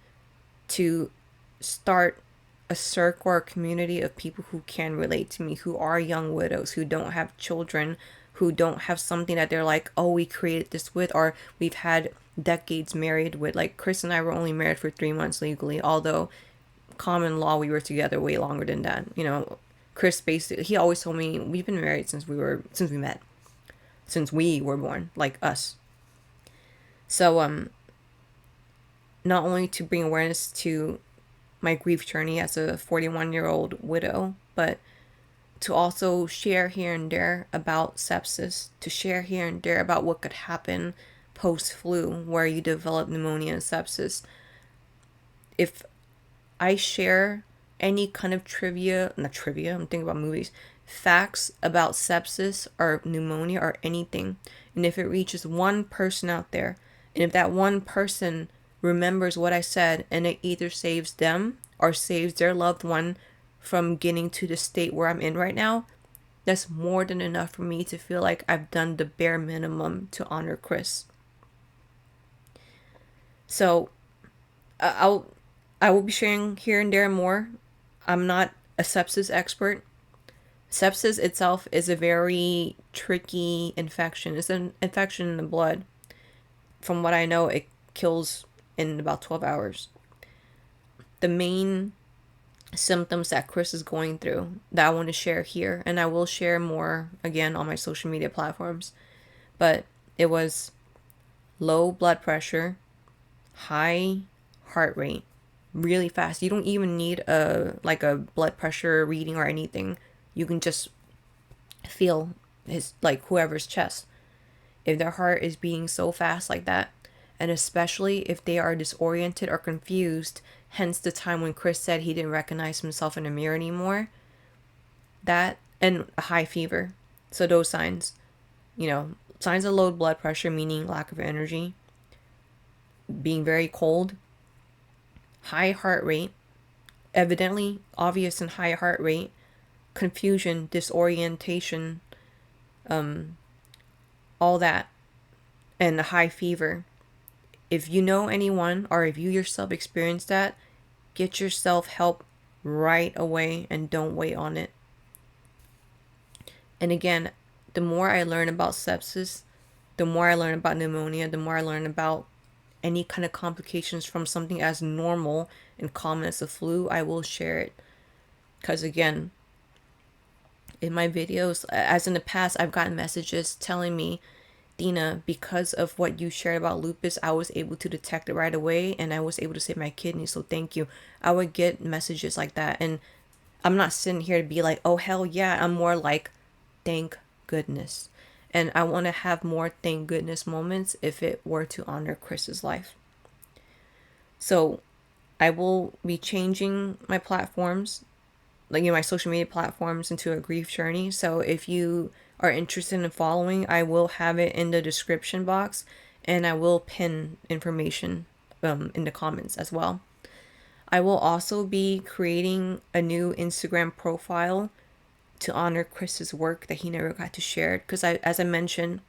to start a circle or community of people who can relate to me, who are young widows, who don't have children, who don't have something that they're like, oh, we created this with, or we've had decades married with. Like Chris and I were only married for 3 months legally, although common law we were together way longer than that. You know, Chris basically, he always told me we've been married since we met, since we were born, like us. So not only to bring awareness to my grief journey as a 41-year-old widow, but to also share here and there about sepsis, to share here and there about what could happen post flu where you develop pneumonia and sepsis. If I share any kind of not trivia, I'm thinking about movies, facts about sepsis or pneumonia or anything, and if it reaches one person out there, and if that one person remembers what I said and it either saves them or saves their loved one from getting to the state where I'm in right now, that's more than enough for me to feel like I've done the bare minimum to honor Chris. So I will be sharing here and there more. I'm not a sepsis expert. Sepsis itself is a very tricky infection. It's an infection in the blood. From what I know, it kills in about 12 hours. The main symptoms that Chris is going through that I want to share here, and I will share more again on my social media platforms, but it was low blood pressure, high heart rate, really fast. You don't even need a blood pressure reading or anything. You can just feel his, like, whoever's chest, if their heart is beating so fast like that, and especially if they are disoriented or confused, hence the time when Chris said he didn't recognize himself in the mirror anymore. That, and a high fever. So those signs, signs of low blood pressure, meaning lack of energy, being very cold, high heart rate, evidently obvious in high heart rate, confusion, disorientation, all that, and a high fever. If you know anyone or if you yourself experience that, get yourself help right away and don't wait on it. And again, the more I learn about sepsis, the more I learn about pneumonia, the more I learn about any kind of complications from something as normal and common as the flu, I will share it. Because again, in my videos, as in the past, I've gotten messages telling me, Dina, because of what you shared about lupus, I was able to detect it right away and I was able to save my kidney, so thank you. I would get messages like that, and I'm not sitting here to be like, oh hell yeah. I'm more like, thank goodness. And I want to have more thank goodness moments if it were to honor Chris's life. So I will be changing my platforms, like, my social media platforms, into a grief journey. So if you are interested in following, I will have it in the description box, and I will pin information in the comments as well. I will also be creating a new Instagram profile to honor Chris's work that he never got to share, because as I mentioned,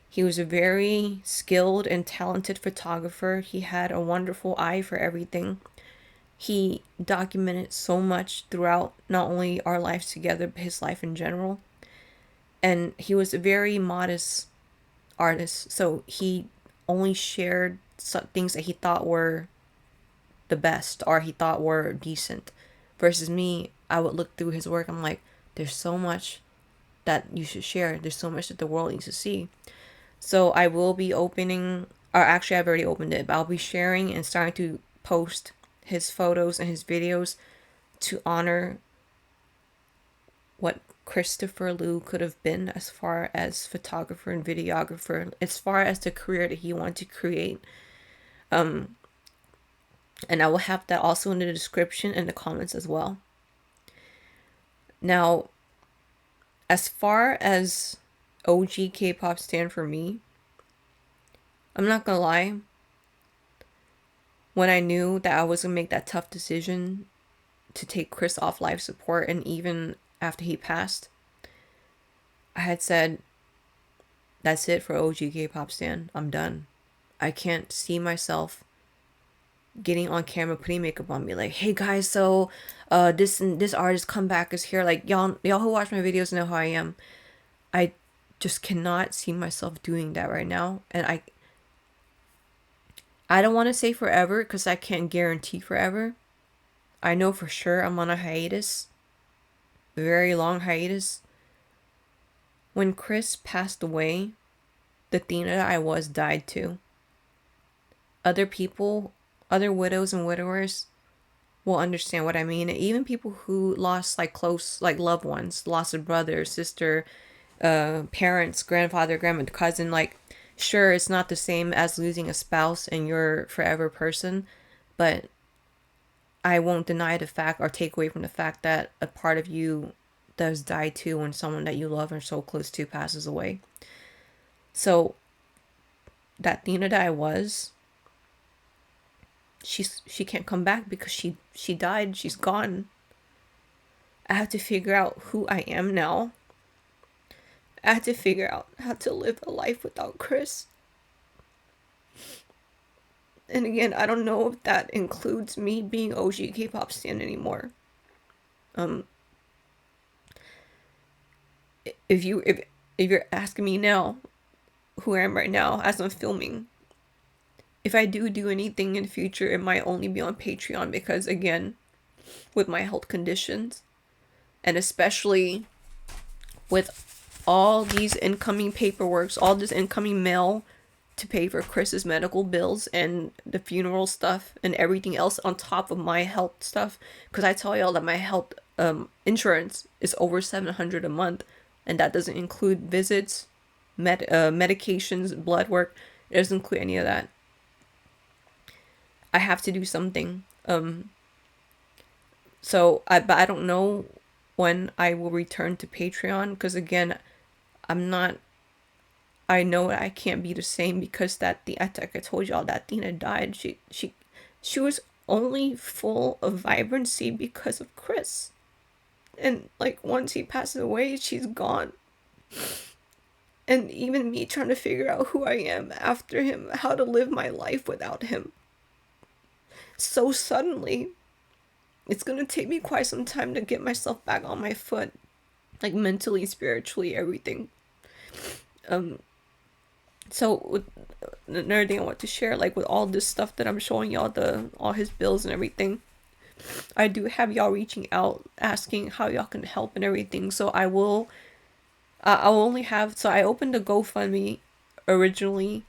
he was a very skilled and talented photographer. He had a wonderful eye for everything. He documented so much throughout not only our lives together, but his life in general. And he was a very modest artist, so he only shared some things that he thought were the best or he thought were decent. Versus me, I would look through his work, I'm like, there's so much that you should share. There's so much that the world needs to see. So I will be opening, or actually I've already opened it, but I'll be sharing and starting to post his photos and his videos to honor what Christopher Lue could have been as far as photographer and videographer, as far as the career that he wanted to create. And I will have that also in the description and the comments as well. Now, as far as OG K-pop stand for me, I'm not gonna lie, when I knew that I was gonna make that tough decision to take Chris off life support, and even after he passed, I had said That's it for OG K-pop stan. I'm done. I can't see myself getting on camera, putting makeup on me, like, hey guys, so this artist comeback is here. Like, y'all who watch my videos know how I am. I just cannot see myself doing that right now, and I don't want to say forever because I can't guarantee forever. I know for sure I'm on a hiatus, a very long hiatus. When Chris passed away, the Thena that I was died too. Other people, other widows and widowers will understand what I mean. And even people who lost like close, like loved ones, lost a brother, sister, parents, grandfather, grandmother, cousin. Like, sure, it's not the same as losing a spouse and your forever person, but I won't deny the fact or take away from the fact that a part of you does die too when someone that you love and are so close to passes away. So that Thena that I was, she can't come back because she died. She's gone. I have to figure out who I am now. I have to figure out how to live a life without Chris. And again, I don't know if that includes me being OG K-pop stan anymore. If you're asking me now who I am right now as I'm filming, if I do anything in the future, it might only be on Patreon because, again, with my health conditions, and especially with all these incoming paperworks, all this incoming mail to pay for Chris's medical bills and the funeral stuff and everything else on top of my health stuff, because I tell y'all that my health insurance is over $700 a month, and that doesn't include visits, medications, blood work. It doesn't include any of that. I have to do something. But I don't know when I will return to Patreon, because again, I know I can't be the same because like I told y'all, that Dina died. She was only full of vibrancy because of Chris. And like once he passes away, she's gone. And even me trying to figure out who I am after him, how to live my life without him so suddenly, it's gonna take me quite some time to get myself back on my foot, like mentally, spiritually, everything. So with another thing I want to share, like with all this stuff that I'm showing y'all, all his bills and everything, I do have y'all reaching out asking how y'all can help and everything. So I'll only have, so I opened a GoFundMe originally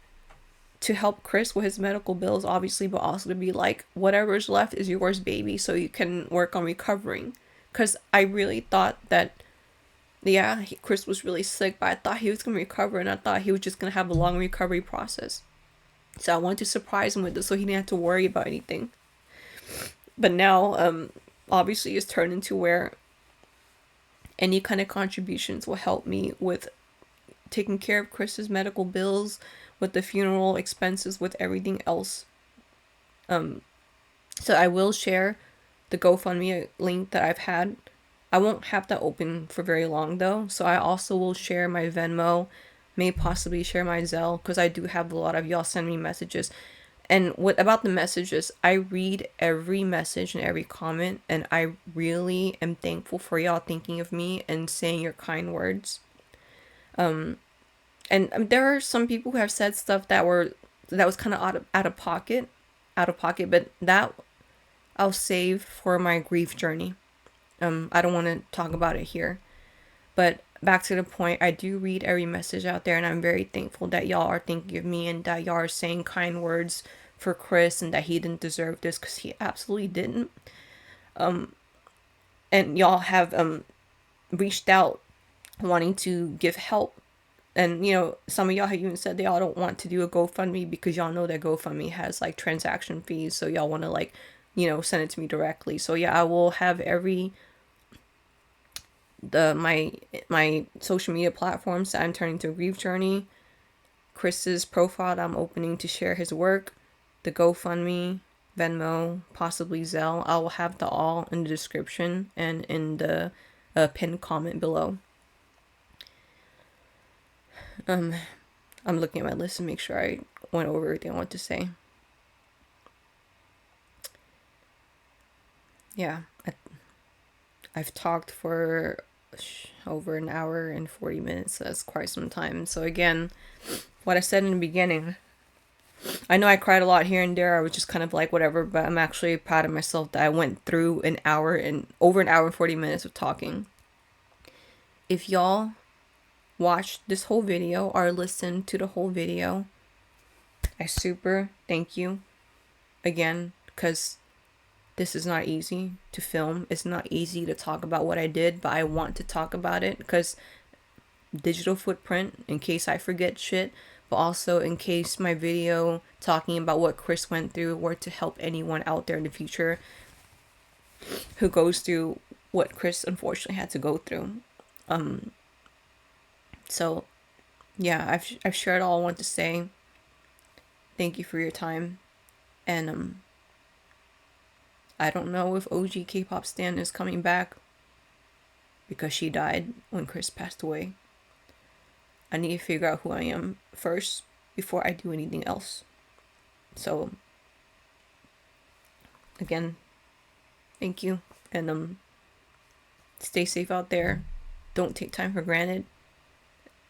to help Chris with his medical bills, obviously, but also to be like, whatever's left is yours, baby, so you can work on recovering. Because I really thought that, yeah, Chris was really sick, but I thought he was going to recover, and I thought he was just going to have a long recovery process. So I wanted to surprise him with this so he didn't have to worry about anything. But now, obviously, it's turned into where any kind of contributions will help me with taking care of Chris's medical bills, with the funeral expenses, with everything else. So I will share the GoFundMe link that I've had. I won't have that open for very long though. So I also will share my Venmo, may possibly share my Zelle, because I do have a lot of y'all send me messages. And about the messages, I read every message and every comment, and I really am thankful for y'all thinking of me and saying your kind words. And there are some people who have said stuff that was kind of out of pocket, but that I'll save for my grief journey. I don't want to talk about it here, but back to the point, I do read every message out there, and I'm very thankful that y'all are thinking of me and that y'all are saying kind words for Chris and that he didn't deserve this, because he absolutely didn't. And y'all have reached out wanting to give help. And, you know, some of y'all have even said they all don't want to do a GoFundMe because y'all know that GoFundMe has, like, transaction fees. So y'all want to, like, you know, send it to me directly. So, yeah, I will have my social media platforms that I'm turning to a grief journey. Chris's profile that I'm opening to share his work. The GoFundMe, Venmo, possibly Zelle. I will have the all in the description and in the pinned comment below. I'm looking at my list to make sure I went over everything I want to say. Yeah, I've talked for over an hour and 40 minutes. So that's quite some time. So again, what I said in the beginning, I know I cried a lot here and there. I was just kind of like whatever, but I'm actually proud of myself that I went through over an hour and 40 minutes of talking. If y'all watched this whole video or listened to the whole video, I super thank you again, because this is not easy to film. It's not easy to talk about what I did, but I want to talk about it because digital footprint, in case I forget shit, but also in case my video talking about what Chris went through were to help anyone out there in the future who goes through what Chris unfortunately had to go through. So yeah, I've shared all I want to say. Thank you for your time. And I don't know if OG K-pop stan is coming back because she died when Chris passed away. I need to figure out who I am first before I do anything else. So again, thank you, and stay safe out there. Don't take time for granted,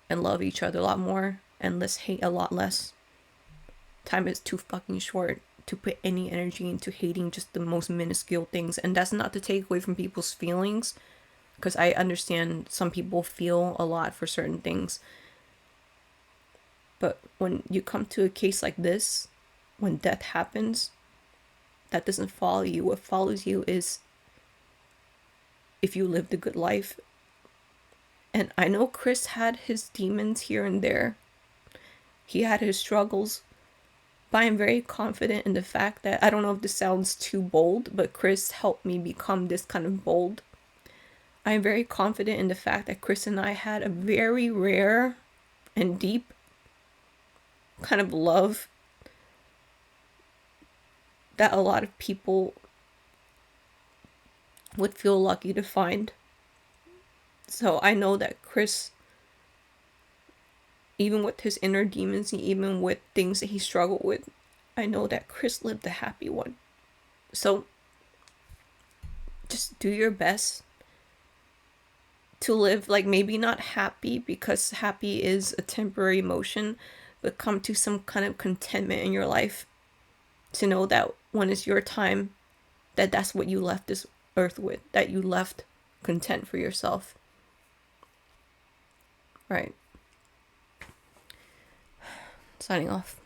and love each other a lot more, and let's hate a lot less. Time is too fucking short to put any energy into hating just the most minuscule things. And that's not to take away from people's feelings, because I understand some people feel a lot for certain things. But when you come to a case like this, when death happens, that doesn't follow you. What follows you is if you lived a good life. And I know Chris had his demons here and there. He had his struggles. But I'm very confident in the fact that, I don't know if this sounds too bold, but Chris helped me become this kind of bold. I'm very confident in the fact that Chris and I had a very rare and deep kind of love that a lot of people would feel lucky to find. So I know that Chris, even with his inner demons, even with things that he struggled with, I know that Chris lived a happy one. So just do your best to live, like, maybe not happy, because happy is a temporary emotion, but come to some kind of contentment in your life to know that when it's your time, that's what you left this earth with, that you left content for yourself. Right. Signing off.